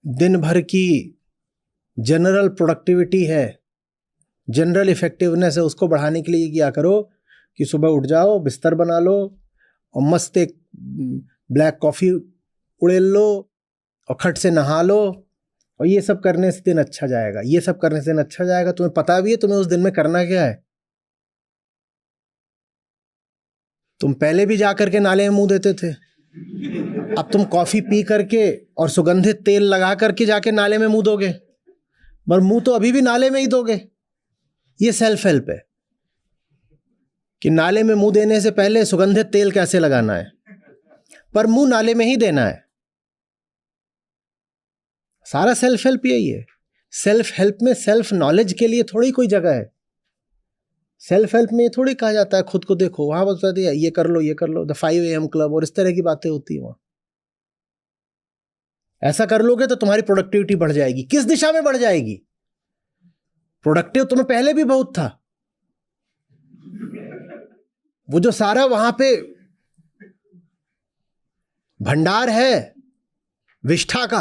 दिन भर की जनरल प्रोडक्टिविटी है, जनरल इफेक्टिवनेस है, उसको बढ़ाने के लिए क्या करो कि सुबह उठ जाओ, बिस्तर बना लो और मस्त एक ब्लैक कॉफ़ी उड़ेल लो और खट से नहा लो, और ये सब करने से दिन अच्छा जाएगा, ये सब करने से दिन अच्छा जाएगा। तुम्हें पता भी है तुम्हें उस दिन में करना क्या है। तुम पहले भी जा करके नाले में मुंह देते थे, अब तुम कॉफ़ी पी करके और सुगंधित तेल लगा करके जाके नाले में मुंह दोगे, पर मुंह तो अभी भी नाले में ही दोगे। ये सेल्फ हेल्प है कि नाले में मुंह देने से पहले सुगंधित तेल कैसे लगाना है, पर मुंह नाले में ही देना है। सारा सेल्फ हेल्प यही है। सेल्फ हेल्प में सेल्फ नॉलेज के लिए थोड़ी कोई जगह है। सेल्फ हेल्प में ये थोड़ी कहा जाता है खुद को देखो, वहां बता दिया ये कर लो, ये कर लो, द 5 AM क्लब और इस तरह की बातें होती है वहां। ऐसा कर लोगे तो तुम्हारी प्रोडक्टिविटी बढ़ जाएगी। किस दिशा में बढ़ जाएगी? प्रोडक्टिव तुम्हें पहले भी बहुत था। वो जो सारा वहां पे भंडार है विष्ठा का,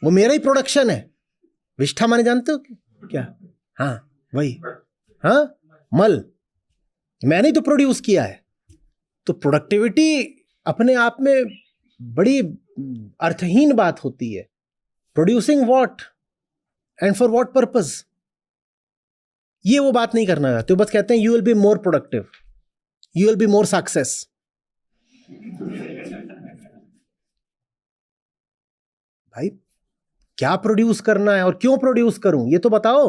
वो मेरा ही प्रोडक्शन है। विष्ठा माने जानते हो क्या? हाँ वही, हाँ मल, मैंने तो प्रोड्यूस किया है। तो प्रोडक्टिविटी अपने आप में बड़ी अर्थहीन बात होती है। Producing what and for what purpose, ये वो बात नहीं करना चाहते। बस कहते हैं you will be more productive, you will be more success. भाई क्या प्रोड्यूस करना है और क्यों प्रोड्यूस करूं ये तो बताओ।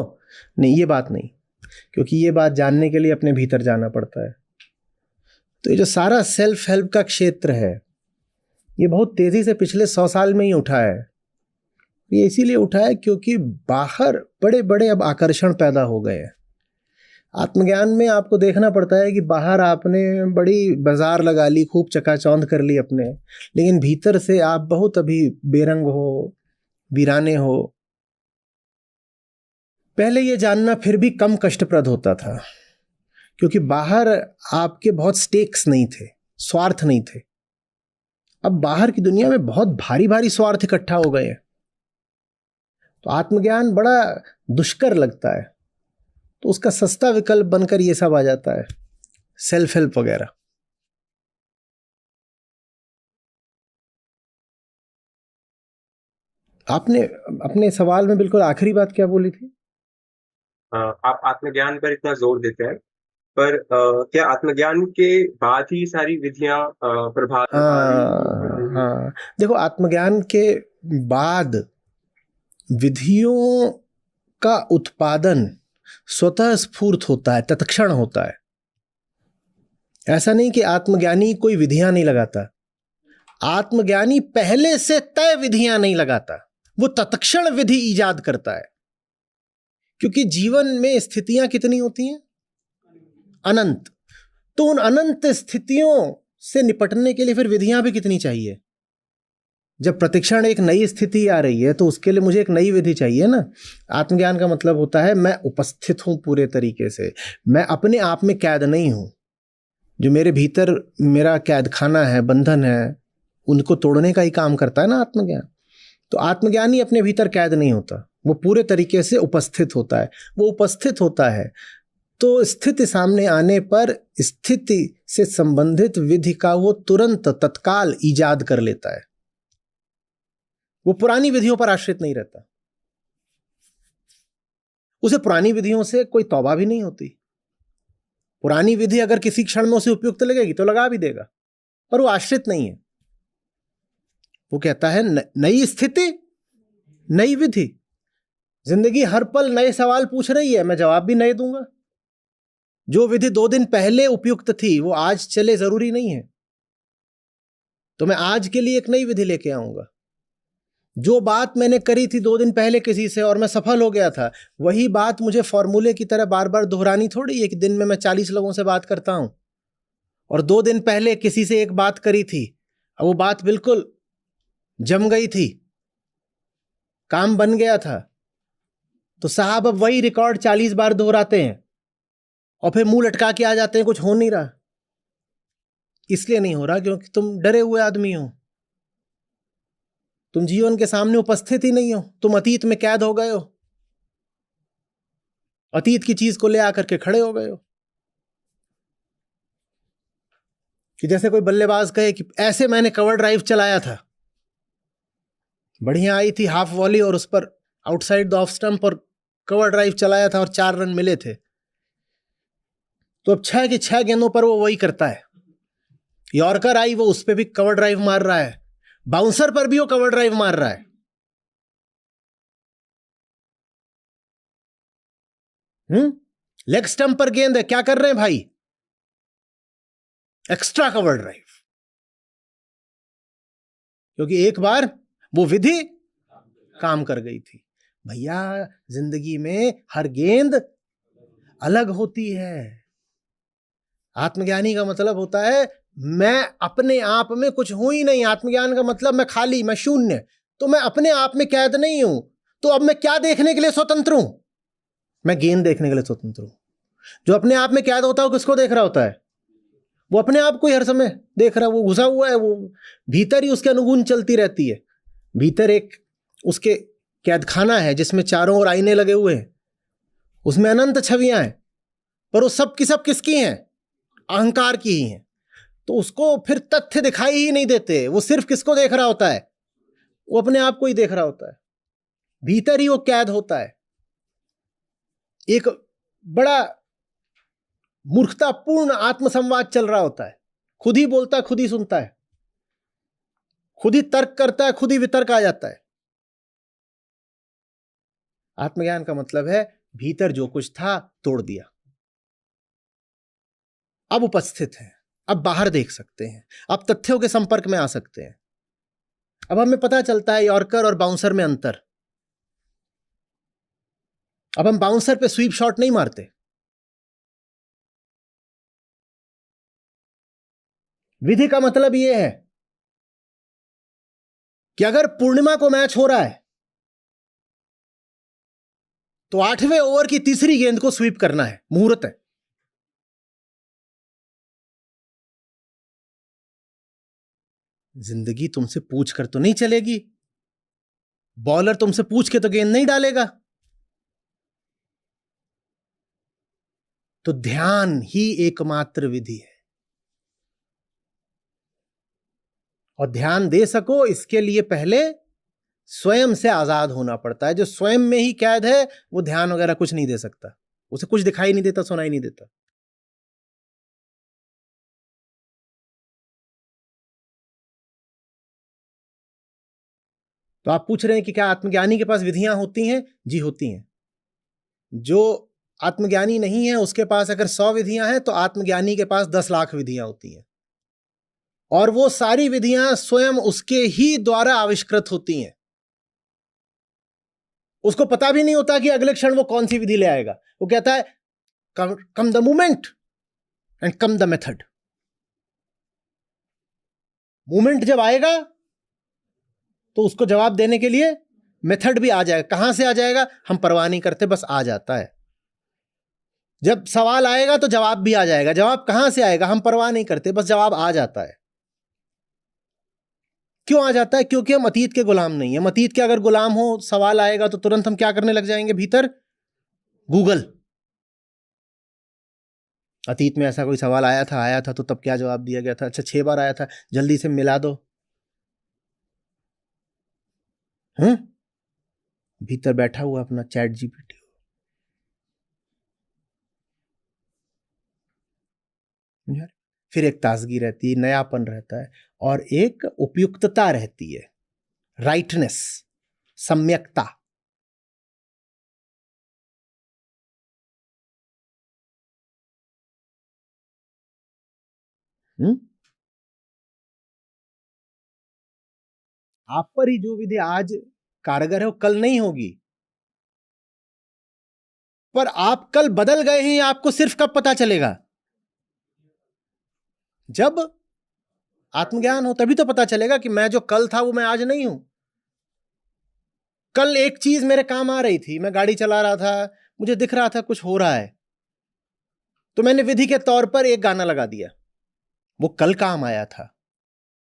नहीं, ये बात नहीं, क्योंकि ये बात जानने के लिए अपने भीतर जाना पड़ता है। तो ये जो सारा सेल्फ हेल्प का क्षेत्र है, ये बहुत तेजी से पिछले 100 साल में ही उठा है। ये इसीलिए उठा है क्योंकि बाहर बड़े बड़े अब आकर्षण पैदा हो गए हैं। आत्मज्ञान में आपको देखना पड़ता है कि बाहर आपने बड़ी बाजार लगा ली, खूब चकाचौंध कर ली अपने, लेकिन भीतर से आप बहुत अभी बेरंग हो, वीराने हो। पहले ये जानना फिर भी कम कष्टप्रद होता था, क्योंकि बाहर आपके बहुत स्टेक्स नहीं थे, स्वार्थ नहीं थे। अब बाहर की दुनिया में बहुत भारी भारी स्वार्थ इकट्ठा हो गए हैं, तो आत्मज्ञान बड़ा दुष्कर लगता है। तो उसका सस्ता विकल्प बनकर ये सब आ जाता है, सेल्फ हेल्प वगैरह। आपने अपने सवाल में बिल्कुल आखिरी बात क्या बोली थी? आप आत्मज्ञान पर इतना जोर देते हैं, पर क्या आत्मज्ञान के बाद ही सारी विधियां प्रभावी? हाँ, देखो आत्मज्ञान के बाद विधियों का उत्पादन स्वतः स्फूर्त होता है, तत्क्षण होता है। ऐसा नहीं कि आत्मज्ञानी कोई विधियां नहीं लगाता। आत्मज्ञानी पहले से तय विधियां नहीं लगाता, वो तत्क्षण विधि ईजाद करता है। क्योंकि जीवन में स्थितियां कितनी होती हैं? अनंत। तो उन अनंत स्थितियों से निपटने के लिए फिर विधियां भी कितनी चाहिए? जब प्रतिक्षण एक नई स्थिति आ रही है तो उसके लिए मुझे एक नई विधि चाहिए ना। आत्मज्ञान का मतलब होता है मैं उपस्थित हूं पूरे तरीके से, मैं अपने आप में कैद नहीं हूं। जो मेरे भीतर मेरा कैद खाना है, बंधन है, उनको तोड़ने का ही काम करता है ना आत्मज्ञान। तो आत्मज्ञानी अपने भीतर कैद नहीं होता, वो पूरे तरीके से उपस्थित होता है। वो उपस्थित होता है तो स्थिति सामने आने पर स्थिति से संबंधित विधि का वो तुरंत तत्काल ईजाद कर लेता है। वो पुरानी विधियों पर आश्रित नहीं रहता। उसे पुरानी विधियों से कोई तौबा भी नहीं होती। पुरानी विधि अगर किसी क्षण में उसे उपयुक्त लगेगी तो लगा भी देगा, पर वो आश्रित नहीं है। वो कहता है नई स्थिति नई विधि। जिंदगी हर पल नए सवाल पूछ रही है, मैं जवाब भी नए दूंगा। जो विधि 2 दिन पहले उपयुक्त थी वो आज चले जरूरी नहीं है, तो मैं आज के लिए एक नई विधि लेके आऊंगा। जो बात मैंने करी थी 2 दिन पहले किसी से और मैं सफल हो गया था, वही बात मुझे फॉर्मूले की तरह बार बार दोहरानी थोड़ी है कि दिन में मैं 40 लोगों से बात करता हूं और 2 दिन पहले किसी से एक बात करी थी, अब वो बात बिल्कुल जम गई थी, काम बन गया था, तो साहब अब वही रिकॉर्ड 40 बार दोहराते हैं और फिर मुंह लटका के आ जाते हैं कुछ हो नहीं रहा। इसलिए नहीं हो रहा क्योंकि तुम डरे हुए आदमी हो, तुम जीवन के सामने उपस्थित ही नहीं हो, तुम अतीत में कैद हो गए हो, अतीत की चीज को ले आकर के खड़े हो गए हो। कि जैसे कोई बल्लेबाज कहे कि ऐसे मैंने कवर ड्राइव चलाया था, बढ़िया आई थी हाफ वॉली और उस पर आउटसाइड द ऑफ स्टंप और कवर ड्राइव चलाया था और 4 रन मिले थे। तो अब 6 की 6 गेंदों पर वो वही करता है। यॉर्कर आई, वो उस पर भी कवर ड्राइव मार रहा है, बाउंसर पर भी वो कवर ड्राइव मार रहा है। लेग स्टंप पर गेंद है, क्या कर रहे हैं भाई? Extra cover drive. क्योंकि एक बार वो विधि काम कर गई थी। भैया जिंदगी में हर गेंद अलग होती है। आत्मज्ञानी का मतलब होता है मैं अपने आप में कुछ हूं ही नहीं। आत्मज्ञान का मतलब मैं खाली, मैं शून्य। तो मैं अपने आप में कैद नहीं हूं, तो अब मैं क्या देखने के लिए स्वतंत्र हूं? मैं गेंद देखने के लिए स्वतंत्र हूं। जो अपने आप में कैद होता है किसको देख रहा होता है? वो अपने आप को ही हर समय देख रहा है, वो घुसा हुआ है, वो भीतर ही उसके अनुगुण चलती रहती है। भीतर एक उसके कैद खाना है जिसमें चारों ओर आईने लगे हुए हैं, उसमें अनंत छवियां हैं, पर वो सब की सब किसकी हैं? अहंकार की ही हैं। तो उसको फिर तथ्य दिखाई ही नहीं देते, वो सिर्फ किसको देख रहा होता है? वो अपने आप को ही देख रहा होता है। भीतर ही वो कैद होता है। एक बड़ा मूर्खतापूर्ण आत्मसंवाद चल रहा होता है। खुद ही बोलता है, खुद ही सुनता है, खुद ही तर्क करता है, खुद ही वितर्क आ जाता है। आत्मज्ञान का मतलब है भीतर जो कुछ था तोड़ दिया, अब उपस्थित है, अब बाहर देख सकते हैं, अब तथ्यों के संपर्क में आ सकते हैं। अब हमें पता चलता है यॉर्कर और बाउंसर में अंतर। अब हम बाउंसर पे स्वीप शॉट नहीं मारते। विधि का मतलब यह है कि अगर पूर्णिमा को मैच हो रहा है तो 8वें ओवर की तीसरी गेंद को स्वीप करना है, मुहूर्त है। जिंदगी तुमसे पूछ कर तो नहीं चलेगी। बॉलर तुमसे पूछ के तो गेंद नहीं डालेगा। तो ध्यान ही एकमात्र विधि है। और ध्यान दे सको इसके लिए पहले स्वयं से आजाद होना पड़ता है। जो स्वयं में ही कैद है वो ध्यान वगैरह कुछ नहीं दे सकता, उसे कुछ दिखाई नहीं देता, सुनाई नहीं देता। तो आप पूछ रहे हैं कि क्या आत्मज्ञानी के पास विधियां होती हैं? जी होती हैं। जो आत्मज्ञानी नहीं है उसके पास अगर 100 विधियां हैं तो आत्मज्ञानी के पास 10 लाख विधियां होती हैं, और वो सारी विधियां स्वयं उसके ही द्वारा आविष्कृत होती हैं। उसको पता भी नहीं होता कि अगले क्षण वो कौन सी विधि ले आएगा। वो कहता है come the movement and come the method. Movement जब आएगा तो उसको जवाब देने के लिए मेथड भी आ जाएगा। कहां से आ जाएगा हम परवाह नहीं करते, बस आ जाता है। जब सवाल आएगा तो जवाब भी आ जाएगा। जवाब कहां से आएगा हम परवाह नहीं करते, बस जवाब आ जाता है। क्यों आ जाता है? क्योंकि हम अतीत के गुलाम नहीं है। अतीत के अगर गुलाम हो, सवाल आएगा तो तुरंत हम क्या करने लग जाएंगे? भीतर गूगल। अतीत में ऐसा कोई सवाल आया था तो तब क्या जवाब दिया गया था? अच्छा 6 बार आया था, जल्दी से मिला दो। भीतर बैठा हुआ अपना चैट जीपीटी। फिर एक ताजगी रहती है, नयापन रहता है, और एक उपयुक्तता रहती है, राइटनेस, सम्यकता। आप पर ही जो विधि आज कारगर है वो कल नहीं होगी। पर आप कल बदल गए हैं, आपको सिर्फ कब पता चलेगा? जब आत्मज्ञान हो, तभी तो पता चलेगा कि मैं जो कल था वो मैं आज नहीं हूं। कल एक चीज मेरे काम आ रही थी, मैं गाड़ी चला रहा था, मुझे दिख रहा था कुछ हो रहा है, तो मैंने विधि के तौर पर एक गाना लगा दिया, वो कल काम आया था।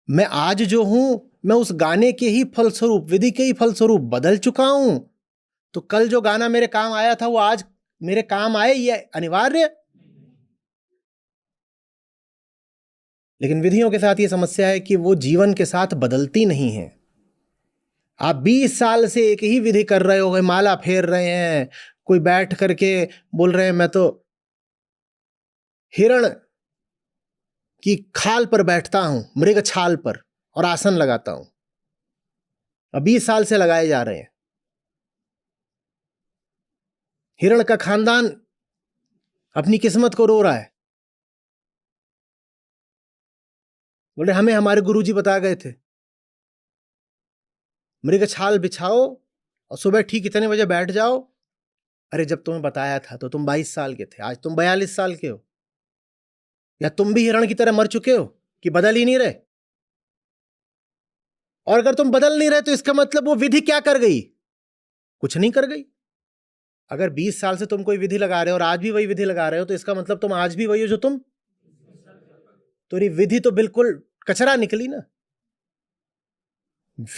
मैं आज जो हूं, मैं उस गाने के ही फलस्वरूप, विधि के ही फलस्वरूप बदल चुका हूं। तो कल जो गाना मेरे काम आया था वो आज मेरे काम आए, ये अनिवार्य। लेकिन विधियों के साथ ये समस्या है कि वो जीवन के साथ बदलती नहीं है। आप 20 साल से एक ही विधि कर रहे हो, माला फेर रहे हैं, कोई बैठ करके बोल रहे हैं मैं तो हिरण की खाल पर बैठता हूं, मृग छाल पर, और आसन लगाता हूं। अब 20 साल से लगाए जा रहे हैं। हिरण का खानदान अपनी किस्मत को रो रहा है। बोले हमें हमारे गुरुजी बता गए थे, मृग छाल बिछाओ और सुबह ठीक इतने बजे बैठ जाओ। अरे जब तुम्हें बताया था तो तुम 22 साल के थे, आज तुम 42 साल के हो। या तुम भी हिरण की तरह मर चुके हो कि बदल ही नहीं रहे? और अगर तुम बदल नहीं रहे तो इसका मतलब वो विधि क्या कर गई? कुछ नहीं कर गई। अगर 20 साल से तुम कोई विधि लगा रहे हो और आज भी वही विधि लगा रहे हो, तो इसका मतलब तुम आज भी वही हो जो तुम। तो ये विधि तो बिल्कुल कचरा निकली ना।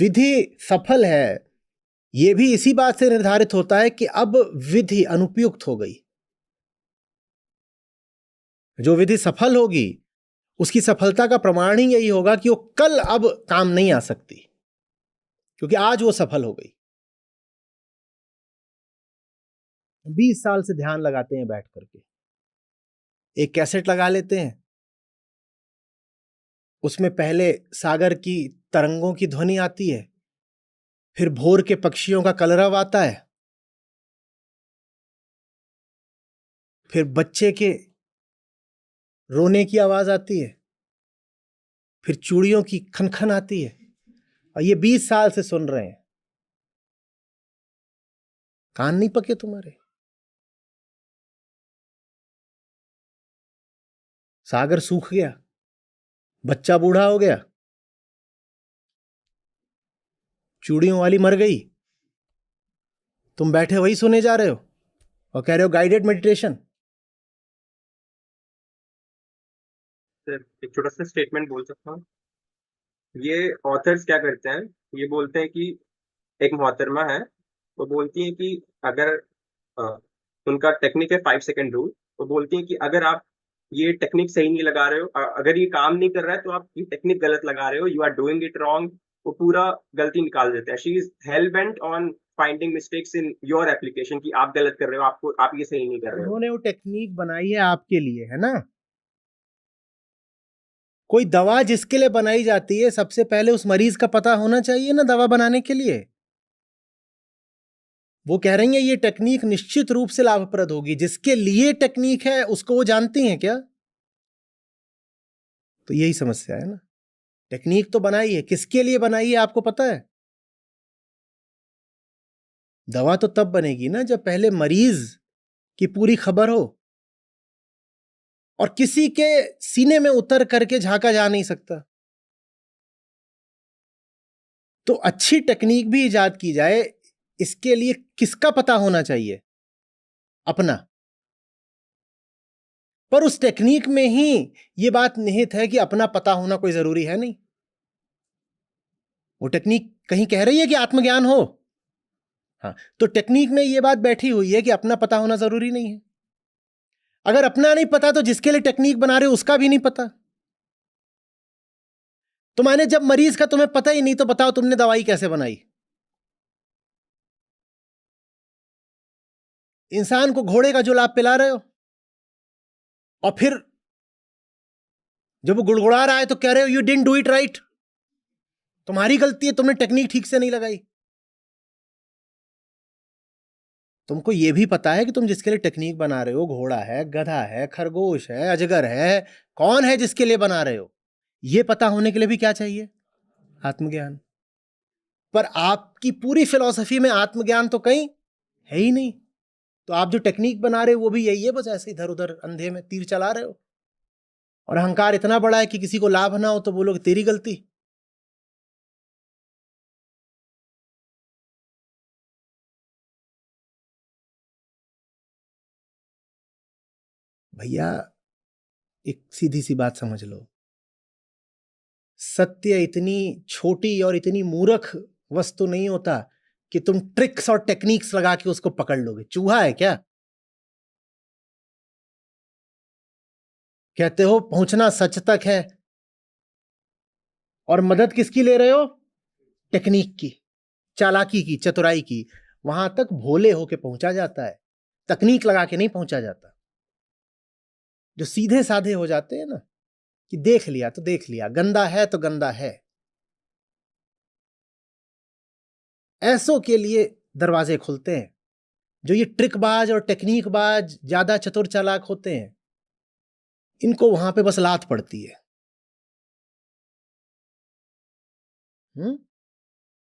विधि सफल है, यह भी इसी बात से निर्धारित होता है कि अब विधि अनुपयुक्त हो गई। जो विधि सफल होगी उसकी सफलता का प्रमाण ही यही होगा कि वो कल अब काम नहीं आ सकती, क्योंकि आज वो सफल हो गई। 20 साल से ध्यान लगाते हैं बैठ करके, एक कैसेट लगा लेते हैं, उसमें पहले सागर की तरंगों की ध्वनि आती है, फिर भोर के पक्षियों का कलरव आता है, फिर बच्चे के रोने की आवाज आती है, फिर चूड़ियों की खनखन आती है, और ये 20 साल से सुन रहे हैं। कान नहीं पके तुम्हारे? सागर सूख गया, बच्चा बूढ़ा हो गया, चूड़ियों वाली मर गई, तुम बैठे वही सुने जा रहे हो और कह रहे हो गाइडेड मेडिटेशन। एक छोटा सा स्टेटमेंट बोल सकता हूँ। ये ऑथर्स क्या करते हैं, ये बोलते हैं कि एक मोहतरमा है, वो बोलती है कि अगर उनका टेक्निक है 5 सेकंड रूल। वो बोलती है कि अगर आप ये टेक्निक सही नहीं लगा रहे हो, अगर ये काम नहीं कर रहा है तो आप ये टेक्निक गलत लगा रहे हो, you are doing it wrong. वो पूरा गलती निकाल देते हैं। She is hell bent on finding mistakes in your application, कि आप गलत कर रहे हो, आपको आप ये सही नहीं कर रहे हो। उन्होंने वो टेक्निक बनाई है आपके लिए, है ना। कोई दवा जिसके लिए बनाई जाती है सबसे पहले उस मरीज का पता होना चाहिए ना दवा बनाने के लिए। वो कह रही हैं ये टेक्निक निश्चित रूप से लाभप्रद होगी, जिसके लिए टेक्निक है उसको वो जानती हैं क्या? तो यही समस्या है ना। टेक्निक तो बनाई है, किसके लिए बनाई है आपको पता है? दवा तो तब बनेगी ना जब पहले मरीज की पूरी खबर हो, और किसी के सीने में उतर करके झांका जा नहीं सकता। तो अच्छी टेक्निक भी इजाद की जाए, इसके लिए किसका पता होना चाहिए? अपना। पर उस टेक्निक में ही यह बात निहित है कि अपना पता होना कोई जरूरी है नहीं। वो टेक्निक कहीं कह रही है कि आत्मज्ञान हो? हाँ, तो टेक्निक में यह बात बैठी हुई है कि अपना पता होना जरूरी नहीं है। अगर अपना नहीं पता तो जिसके लिए टेक्निक बना रहे हो उसका भी नहीं पता। तो माने जब मरीज का तुम्हें पता ही नहीं तो बताओ तुमने दवाई कैसे बनाई? इंसान को घोड़े का जुलाब पिला रहे हो, और फिर जब वो गुड़गुड़ा रहा है तो कह रहे हो you didn't do it right, तुम्हारी गलती है, तुमने टेक्निक ठीक से नहीं लगाई। तुमको यह भी पता है कि तुम जिसके लिए टेक्निक बना रहे हो, घोड़ा है, गधा है, खरगोश है, अजगर है, कौन है जिसके लिए बना रहे हो, यह पता होने के लिए भी क्या चाहिए? आत्मज्ञान। पर आपकी पूरी फिलॉसफी में आत्मज्ञान तो कहीं है ही नहीं। तो आप जो टेक्निक बना रहे हो वो भी यही है, बस ऐसे इधर उधर अंधे में तीर चला रहे हो। और अहंकार इतना बड़ा है कि किसी को लाभ ना हो तो बोलोगे तेरी गलती। भैया एक सीधी सी बात समझ लो, सत्य इतनी छोटी और इतनी मूर्ख वस्तु नहीं होता कि तुम ट्रिक्स और टेक्निक्स लगा के उसको पकड़ लोगे। चूहा है क्या? कहते हो पहुंचना सच तक है, और मदद किसकी ले रहे हो? टेक्निक की, चालाकी की, चतुराई की। वहां तक भोले होके पहुंचा जाता है, तकनीक लगा के नहीं पहुंचा जाता। जो सीधे साधे हो जाते हैं ना कि देख लिया तो देख लिया, गंदा है तो गंदा है, ऐसों के लिए दरवाजे खुलते हैं। जो ये ट्रिकबाज और टेक्निकबाज ज्यादा चतुर चालाक होते हैं, इनको वहां पे बस लात पड़ती है।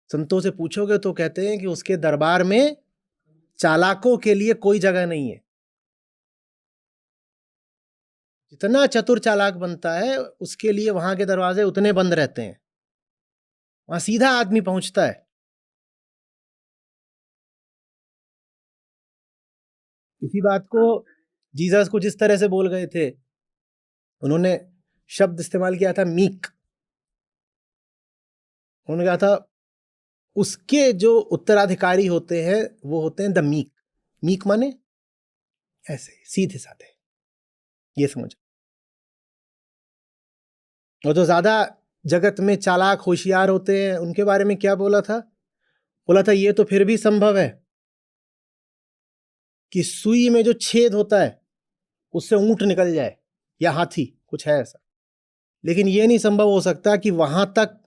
संतों से पूछोगे तो कहते हैं कि उसके दरबार में चालाकों के लिए कोई जगह नहीं है। जितना चतुर चालाक बनता है उसके लिए वहां के दरवाजे उतने बंद रहते हैं, वहां सीधा आदमी पहुंचता है। इसी बात को जीसस को जिस तरह से बोल गए थे, उन्होंने शब्द इस्तेमाल किया था मीक। उन्होंने कहा था उसके जो उत्तराधिकारी होते हैं वो होते हैं द मीक। मीक माने ऐसे सीधे साधे, ये समझ। और जो ज्यादा जगत में चालाक होशियार होते हैं उनके बारे में क्या बोला था? बोला था ये तो फिर भी संभव है कि सुई में जो छेद होता है उससे ऊंट निकल जाए या हाथी, कुछ है ऐसा। लेकिन यह नहीं संभव हो सकता कि वहां तक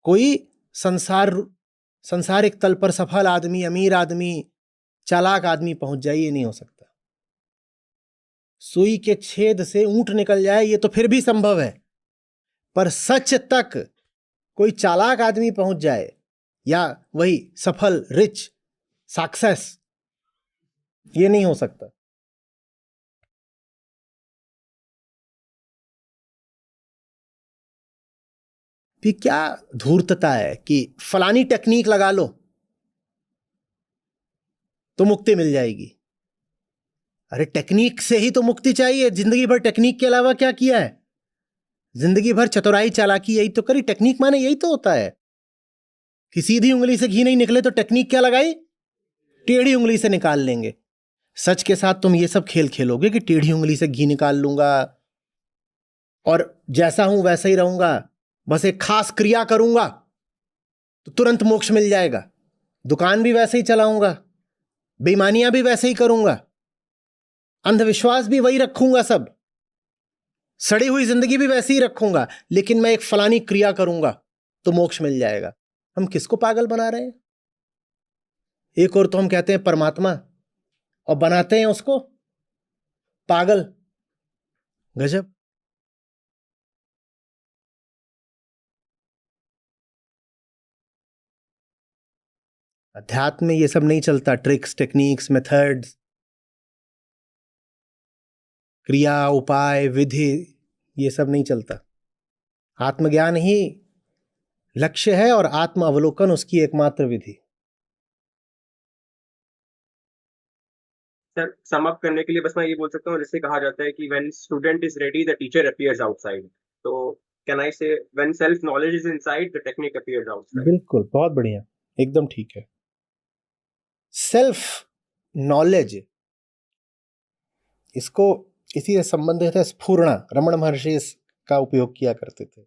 कोई संसारिक तल पर सफल आदमी, अमीर आदमी, चालाक आदमी पहुंच जाए, ये नहीं हो सकता। सुई के छेद से ऊंट निकल जाए ये तो फिर भी संभव है, पर सच तक कोई चालाक आदमी पहुंच जाए या वही सफल, रिच, सक्सेस, ये नहीं हो सकता। फिर क्या धूर्तता है कि फलानी टेक्निक लगा लो तो मुक्ति मिल जाएगी। अरे टेक्निक से ही तो मुक्ति चाहिए। जिंदगी भर टेक्निक के अलावा क्या किया है? जिंदगी भर चतुराई चालाकी यही तो करी। टेक्निक माने यही तो होता है कि सीधी उंगली से घी नहीं निकले तो टेक्निक क्या लगाई? टेढ़ी उंगली से निकाल लेंगे। सच के साथ तुम ये सब खेल खेलोगे कि टेढ़ी उंगली से घी निकाल लूंगा और जैसा हूं वैसा ही रहूंगा, बस एक खास क्रिया करूंगा तो तुरंत मोक्ष मिल जाएगा, दुकान भी वैसे ही चलाऊंगा, बेईमानियां भी वैसे ही करूंगा, अंधविश्वास भी वही रखूंगा सब, सड़ी हुई जिंदगी भी वैसी ही रखूंगा, लेकिन मैं एक फलानी क्रिया करूंगा तो मोक्ष मिल जाएगा। हम किसको पागल बना रहे हैं? एक और तो हम कहते हैं परमात्मा और बनाते हैं उसको पागल। गजब। अध्यात्म में ये सब नहीं चलता, ट्रिक्स, टेक्निक्स, मेथड्स, क्रिया, उपाय, विधि, ये सब नहीं चलता। आत्मज्ञान ही लक्ष्य है और आत्म अवलोकन उसकी एकमात्र विधि। सर सम अप करने के लिए बस मैं ये बोल सकता हूँ, जैसे कहा जाता है कि when student is ready the teacher appears outside. तो कैन आई से when self knowledge is inside the technique appears outside. बिल्कुल, बहुत बढ़िया, एकदम ठीक है। सेल्फ नॉलेज, इसको इसी से संबंधित है स्फुरणा। रमण महर्षि इसका उपयोग किया करते थे।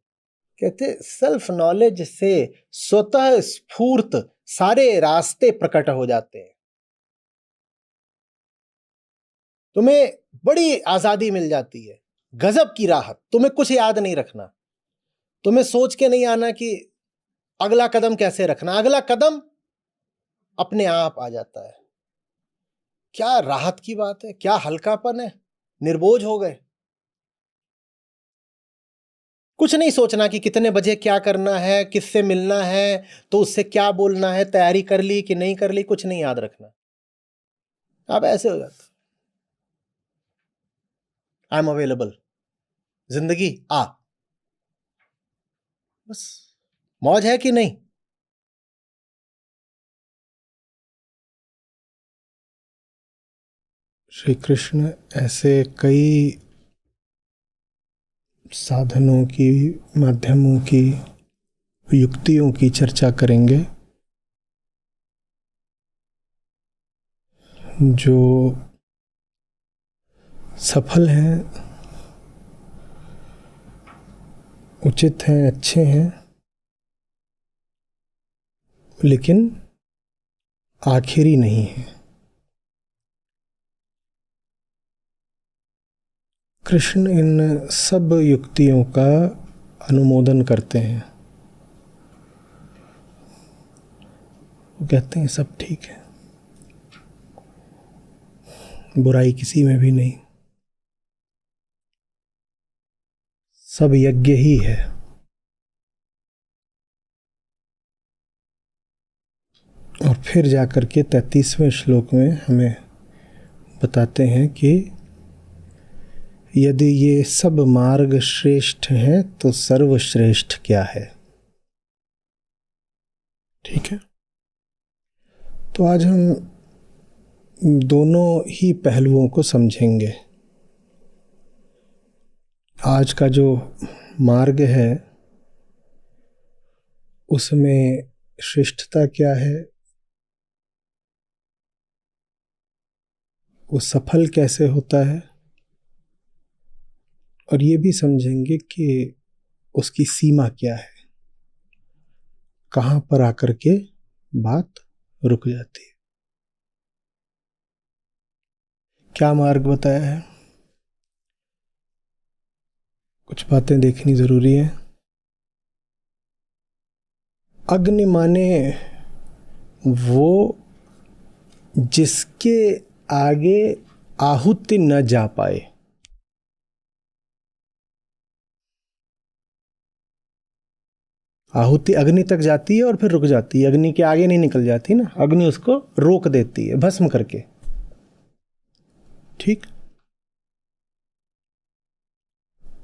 कहते सेल्फ नॉलेज से स्वतः स्फूर्त सारे रास्ते प्रकट हो जाते हैं। तुम्हें बड़ी आजादी मिल जाती है, गजब की राहत। तुम्हें कुछ याद नहीं रखना, तुम्हें सोच के नहीं आना कि अगला कदम कैसे रखना, अगला कदम अपने आप आ जाता है। क्या राहत की बात है, क्या हल्कापन है, निर्बोझ हो गए। कुछ नहीं सोचना कि कितने बजे क्या करना है, किससे मिलना है, तो उससे क्या बोलना है, तैयारी कर ली कि नहीं कर ली, कुछ नहीं याद रखना। आप ऐसे हो जाते, आई एम अवेलेबल, जिंदगी आ, बस। मौज है कि नहीं? श्री कृष्ण ऐसे कई साधनों की, माध्यमों की, युक्तियों की चर्चा करेंगे जो सफल हैं, उचित हैं, अच्छे हैं, लेकिन आखिरी नहीं है। कृष्ण इन सब युक्तियों का अनुमोदन करते हैं। वो कहते हैं सब ठीक है, बुराई किसी में भी नहीं, सब यज्ञ ही है। और फिर जाकर के 33वें श्लोक में हमें बताते हैं कि यदि ये सब मार्ग श्रेष्ठ हैं तो सर्वश्रेष्ठ क्या है। ठीक है, तो आज हम दोनों ही पहलुओं को समझेंगे। आज का जो मार्ग है उसमें श्रेष्ठता क्या है, वो सफल कैसे होता है, और ये भी समझेंगे कि उसकी सीमा क्या है, कहां पर आकर के बात रुक जाती है। क्या मार्ग बताया है, कुछ बातें देखनी जरूरी है। अग्नि माने वो जिसके आगे आहुति न जा पाए। आहुति अग्नि तक जाती है और फिर रुक जाती है, अग्नि के आगे नहीं निकल जाती ना, अग्नि उसको रोक देती है भस्म करके। ठीक,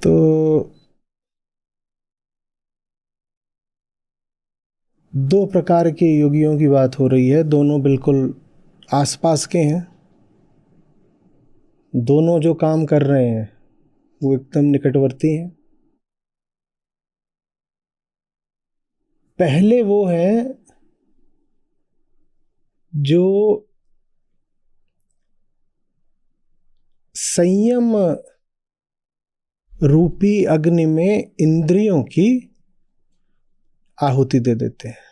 तो दो प्रकार के योगियों की बात हो रही है, दोनों बिल्कुल आसपास के हैं, दोनों जो काम कर रहे हैं वो एकदम निकटवर्ती हैं। पहले वो हैं जो संयम रूपी अग्नि में इंद्रियों की आहुति दे देते हैं।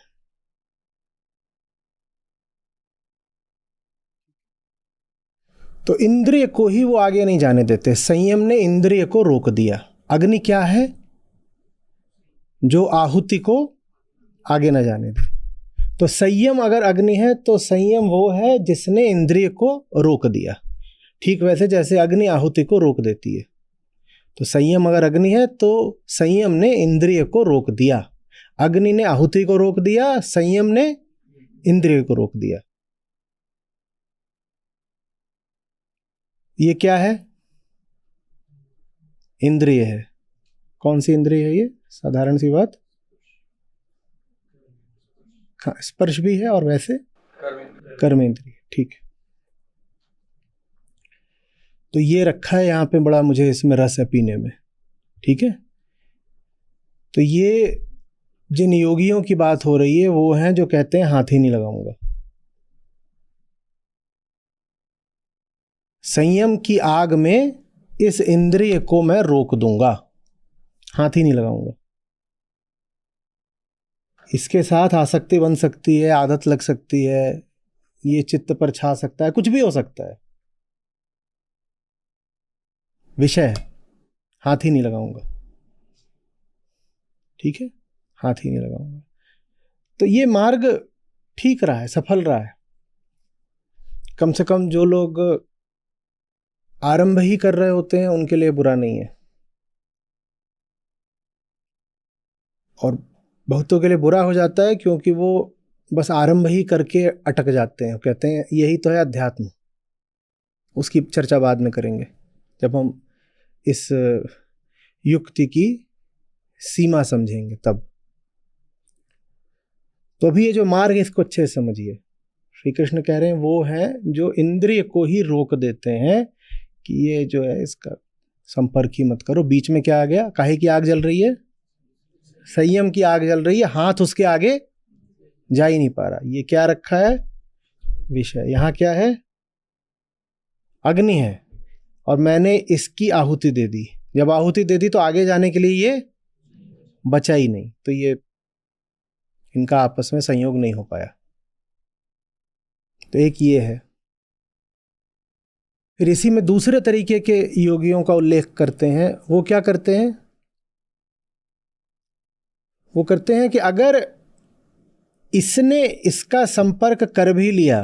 तो इंद्रिय को ही वो आगे नहीं जाने देते। संयम ने इंद्रिय को रोक दिया। अग्नि क्या है? जो आहुति को आगे न जाने दे। तो संयम अगर अग्नि है तो संयम वो है जिसने इंद्रिय को रोक दिया। ठीक वैसे जैसे अग्नि आहुति को रोक देती है। तो संयम अगर अग्नि है तो संयम ने इंद्रिय को रोक दिया। अग्नि ने आहुति को रोक दिया, संयम ने इंद्रिय को रोक दिया। ये क्या है? इंद्रिय है। कौन सी इंद्रिय है ये? साधारण सी बात, स्पर्श भी है और वैसे कर्मेंद्रिय। ठीक है, तो ये रखा है यहां पे, बड़ा मुझे इसमें रस है पीने में। ठीक है, तो ये जिन योगियों की बात हो रही है वो हैं जो कहते हैं हाथ ही नहीं लगाऊंगा। संयम की आग में इस इंद्रिय को मैं रोक दूंगा, हाथ ही नहीं लगाऊंगा। इसके साथ आसक्ति बन सकती है, आदत लग सकती है, ये चित्त पर छा सकता है, कुछ भी हो सकता है। विषय हाथ ही नहीं लगाऊंगा। ठीक है, हाथ ही नहीं लगाऊंगा। तो ये मार्ग ठीक रहा है, सफल रहा है। कम से कम जो लोग आरंभ ही कर रहे होते हैं उनके लिए बुरा नहीं है, और बहुतों के लिए बुरा हो जाता है क्योंकि वो बस आरंभ ही करके अटक जाते हैं। कहते हैं यही तो है अध्यात्म। उसकी चर्चा बाद में करेंगे जब हम इस युक्ति की सीमा समझेंगे तब। तो अभी ये जो मार्ग है इसको अच्छे से समझिए। श्री कृष्ण कह रहे हैं वो है जो इंद्रिय को ही रोक देते हैं कि ये जो है इसका संपर्क ही मत करो। बीच में क्या आ गया? काहे की आग जल रही है? संयम की आग जल रही है, हाथ उसके आगे जा ही नहीं पा रहा। ये क्या रखा है? विषय। यहां क्या है? अग्नि है, और मैंने इसकी आहुति दे दी। जब आहुति दे दी तो आगे जाने के लिए ये बचा ही नहीं, तो ये इनका आपस में संयोग नहीं हो पाया। तो एक ये है। फिर इसी में दूसरे तरीके के योगियों का उल्लेख करते हैं। वो क्या करते हैं? वो करते हैं कि अगर इसने इसका संपर्क कर भी लिया,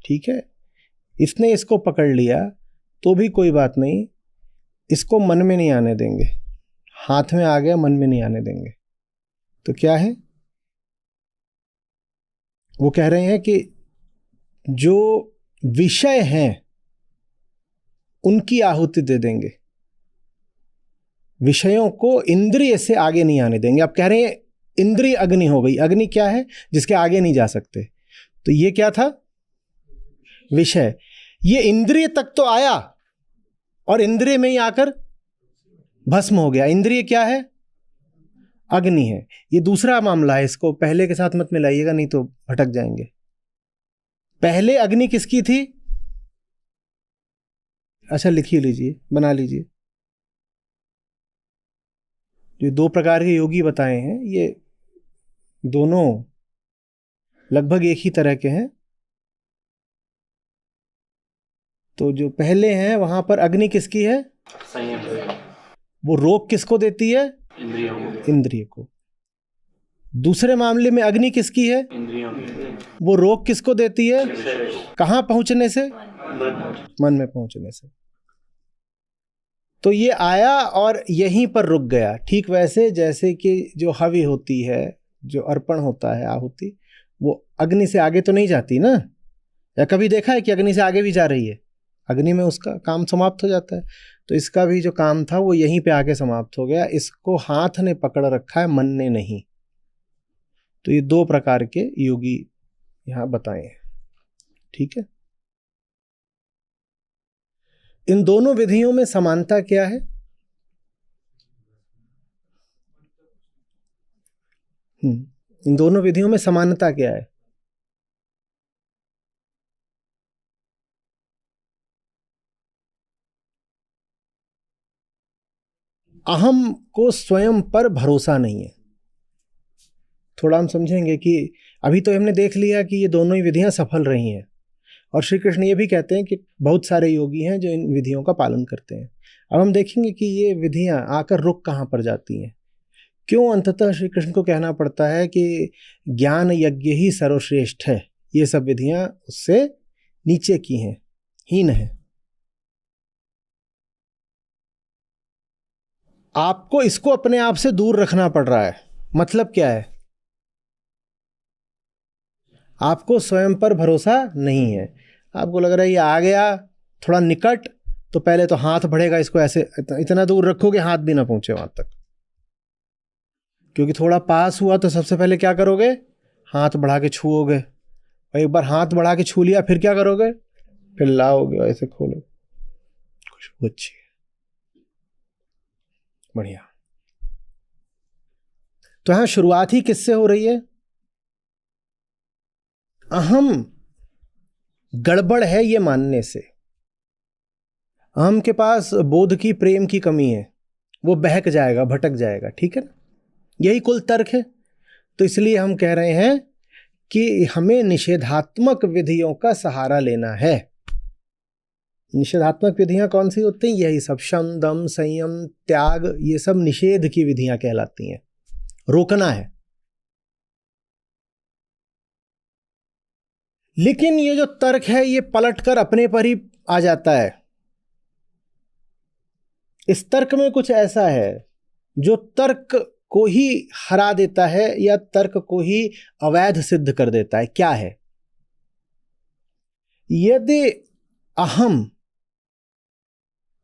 ठीक है, इसने इसको पकड़ लिया तो भी कोई बात नहीं, इसको मन में नहीं आने देंगे। हाथ में आ गया, मन में नहीं आने देंगे। तो क्या है? वो कह रहे हैं कि जो विषय हैं उनकी आहुति दे देंगे, विषयों को इंद्रिय से आगे नहीं आने देंगे। आप कह रहे हैं इंद्रिय अग्नि हो गई। अग्नि क्या है? जिसके आगे नहीं जा सकते। तो ये क्या था? विषय। ये इंद्रिय तक तो आया और इंद्रिय में ही आकर भस्म हो गया। इंद्रिय क्या है? अग्नि है। ये दूसरा मामला है, इसको पहले के साथ मत मिलाइएगा नहीं तो भटक जाएंगे। पहले अग्नि किसकी थी? अच्छा लिख ही लीजिए, बना लीजिए। जो दो प्रकार के योगी बताए हैं ये दोनों लगभग एक ही तरह के हैं। तो जो पहले हैं वहां पर अग्नि किसकी है? संयम। वो रोक किसको देती है? इंद्रिय को। दूसरे मामले में अग्नि किसकी है? इंद्रियों। वो रोक किसको देती है? कहां पहुंचने से? मन में पहुंचने से। तो ये आया और यहीं पर रुक गया। ठीक वैसे जैसे कि जो हवि होती है, जो अर्पण होता है आहुति, वो अग्नि से आगे तो नहीं जाती ना। या कभी देखा है कि अग्नि से आगे भी जा रही है? अग्नि में उसका काम समाप्त हो जाता है। तो इसका भी जो काम था वो यहीं पे आके समाप्त हो गया। इसको हाथ ने पकड़ रखा है, मन ने नहीं। तो ये दो प्रकार के योगी यहां बताए हैं। ठीक है, इन दोनों विधियों में समानता क्या है? इन दोनों विधियों में समानता क्या है? अहम को स्वयं पर भरोसा नहीं है। थोड़ा हम समझेंगे कि अभी तो हमने देख लिया कि ये दोनों ही विधियां सफल रही हैं, और श्री कृष्ण ये भी कहते हैं कि बहुत सारे योगी हैं जो इन विधियों का पालन करते हैं। अब हम देखेंगे कि ये विधियां आकर रुक कहाँ पर जाती हैं, क्यों अंततः श्री कृष्ण को कहना पड़ता है कि ज्ञान यज्ञ ही सर्वश्रेष्ठ है, ये सब विधियां उससे नीचे की हैं, हीन है। आपको इसको अपने आप से दूर रखना पड़ रहा है। मतलब क्या है? आपको स्वयं पर भरोसा नहीं है। आपको लग रहा है ये आ गया थोड़ा निकट, तो पहले तो हाथ बढ़ेगा, इसको ऐसे इतना दूर रखोगे हाथ भी ना पहुंचे वहां तक। क्योंकि थोड़ा पास हुआ तो सबसे पहले क्या करोगे? हाथ बढ़ा के छूओगे। और एक बार हाथ बढ़ा के छू लिया फिर क्या करोगे? फिर लाओगे, ऐसे खोलो, खुशबू अच्छी है, बढ़िया। तो यहां शुरुआत ही किससे हो रही है? अहम गड़बड़ है ये मानने से। अहम के पास बोध की, प्रेम की कमी है, वो बहक जाएगा, भटक जाएगा। ठीक है ना? यही कुल तर्क है। तो इसलिए हम कह रहे हैं कि हमें निषेधात्मक विधियों का सहारा लेना है। निषेधात्मक विधियां कौन सी होती हैं? यही सब, शम दम संयम त्याग, ये सब निषेध की विधियां कहलाती हैं। रोकना है। लेकिन ये जो तर्क है ये पलटकर अपने पर ही आ जाता है। इस तर्क में कुछ ऐसा है जो तर्क को ही हरा देता है या तर्क को ही अवैध सिद्ध कर देता है। क्या है? यदि अहम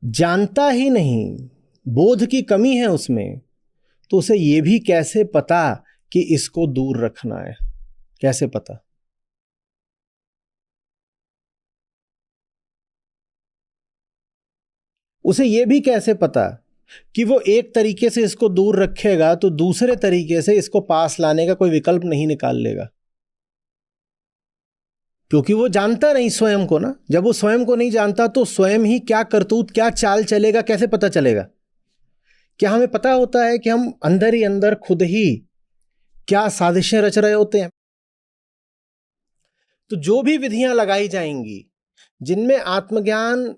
जानता ही नहीं, बोध की कमी है उसमें, तो उसे यह भी कैसे पता कि इसको दूर रखना है? कैसे पता? उसे यह भी कैसे पता कि वो एक तरीके से इसको दूर रखेगा तो दूसरे तरीके से इसको पास लाने का कोई विकल्प नहीं निकाल लेगा? क्योंकि वो जानता नहीं स्वयं को ना। जब वो स्वयं को नहीं जानता तो स्वयं ही क्या करतूत, क्या चाल चलेगा, कैसे पता चलेगा? क्या हमें पता होता है कि हम अंदर ही अंदर खुद ही क्या साजिशें रच रहे होते हैं? तो जो भी विधियां लगाई जाएंगी जिनमें आत्मज्ञान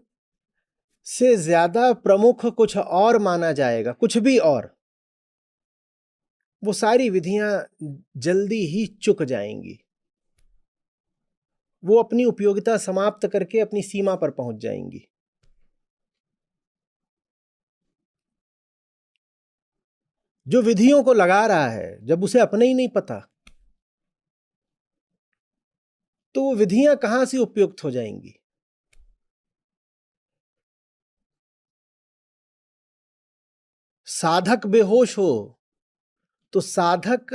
से ज्यादा प्रमुख कुछ और माना जाएगा, कुछ भी और, वो सारी विधियां जल्दी ही चुक जाएंगी। वो अपनी उपयोगिता समाप्त करके अपनी सीमा पर पहुंच जाएंगी। जो विधियों को लगा रहा है, जब उसे अपने ही नहीं पता, तो वो विधियां कहां से उपयुक्त हो जाएंगी? साधक बेहोश हो तो साधक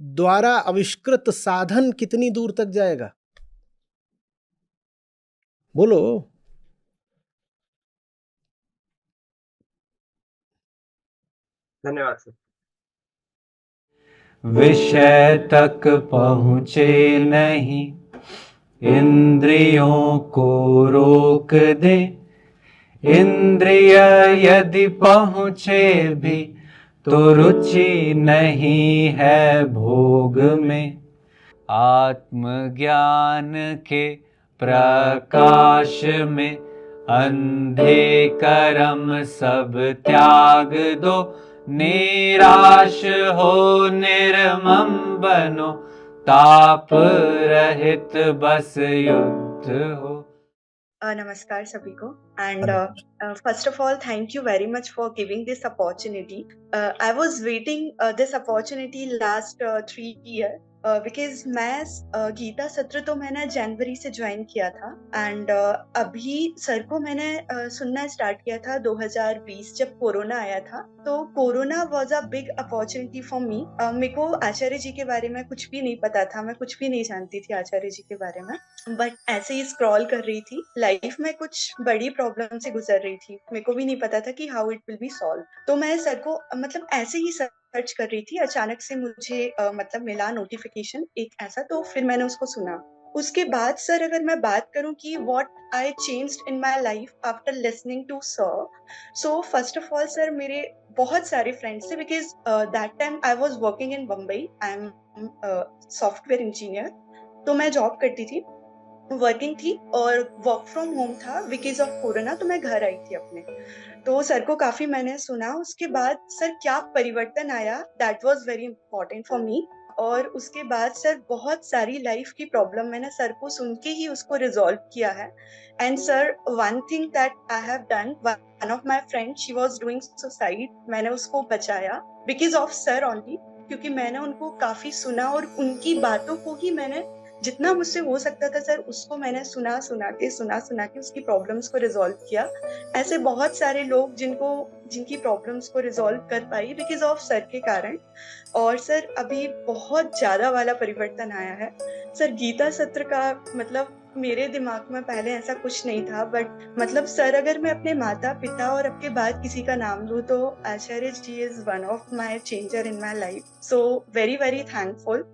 द्वारा आविष्कृत साधन कितनी दूर तक जाएगा? बोलो। धन्यवाद सर। विषय तक पहुँचे नहीं, इंद्रियों को रोक दे। इंद्रिय यदि पहुँचे भी तो रुचि नहीं है भोग में। आत्मज्ञान के प्रकाश में अंधे कर्म सब त्याग दो। निराश हो निर्मम बनो, ताप रहित बस युद्ध हो। Namaskar सभी को, and first of all thank you very much for giving this opportunity. I was waiting this opportunity last 3 years because मैं गीता सत्र तो मैंने जनवरी से ज्वाइन किया था एंड अभी सर को मैंने सुनना स्टार्ट किया था 2020 जब कोरोना आया था। तो corona was a big opportunity for me. मेरे को आचार्य जी के बारे में कुछ भी नहीं पता था, मैं कुछ भी नहीं जानती थी आचार्य जी के बारे में, बट ऐसे ही स्क्रॉल कर रही थी, लाइफ में कुछ बड़ी प्रॉब्लम से गुजर रही थी, मेरे को भी नहीं पता था कि how it will be solve. तो मैं सर को मतलब ऐसे ही सर्च कर रही थी, अचानक से मुझे मतलब मिला नोटिफिकेशन एक ऐसा, तो फिर मैंने उसको सुना। उसके बाद सर अगर मैं बात करूं कि what I changed in my life after listening to sir, so first of all sir मेरे बहुत सारे फ्रेंड्स थे because that time I was working in Bombay. I am software engineer, तो मैं जॉब करती थी वर्किंग थी और वर्क फ्रॉम होम था बिकॉज ऑफ कोरोना, तो मैं घर आई थी अपने। तो सर को काफी मैंने सुना, उसके बाद सर क्या परिवर्तन आया, that was very important for me. और उसके बाद सर बहुत सारी लाइफ की प्रॉब्लम मैंने सर को सुन के ही उसको रिजॉल्व किया है। And sir, one thing that I have done, one of my friend she was doing suicide, मैंने उसको बचाया बिकॉज ऑफ सर ओनली, क्योंकि मैंने उनको काफी सुना और उनकी बातों को ही मैंने जितना मुझसे हो सकता था सर उसको मैंने सुना सुना के उसकी प्रॉब्लम्स को रिजॉल्व किया। ऐसे बहुत सारे लोग जिनकी प्रॉब्लम्स को रिजॉल्व कर पाई बिकॉज ऑफ सर के कारण। और सर अभी बहुत ज्यादा वाला परिवर्तन आया है सर। गीता सत्र का मतलब मेरे दिमाग में पहले ऐसा कुछ नहीं था, बट मतलब सर, अगर मैं अपने माता पिता और आपके बाद किसी का नाम लूँ तो Acharya ji is one of my changer in my life. So very very thankful.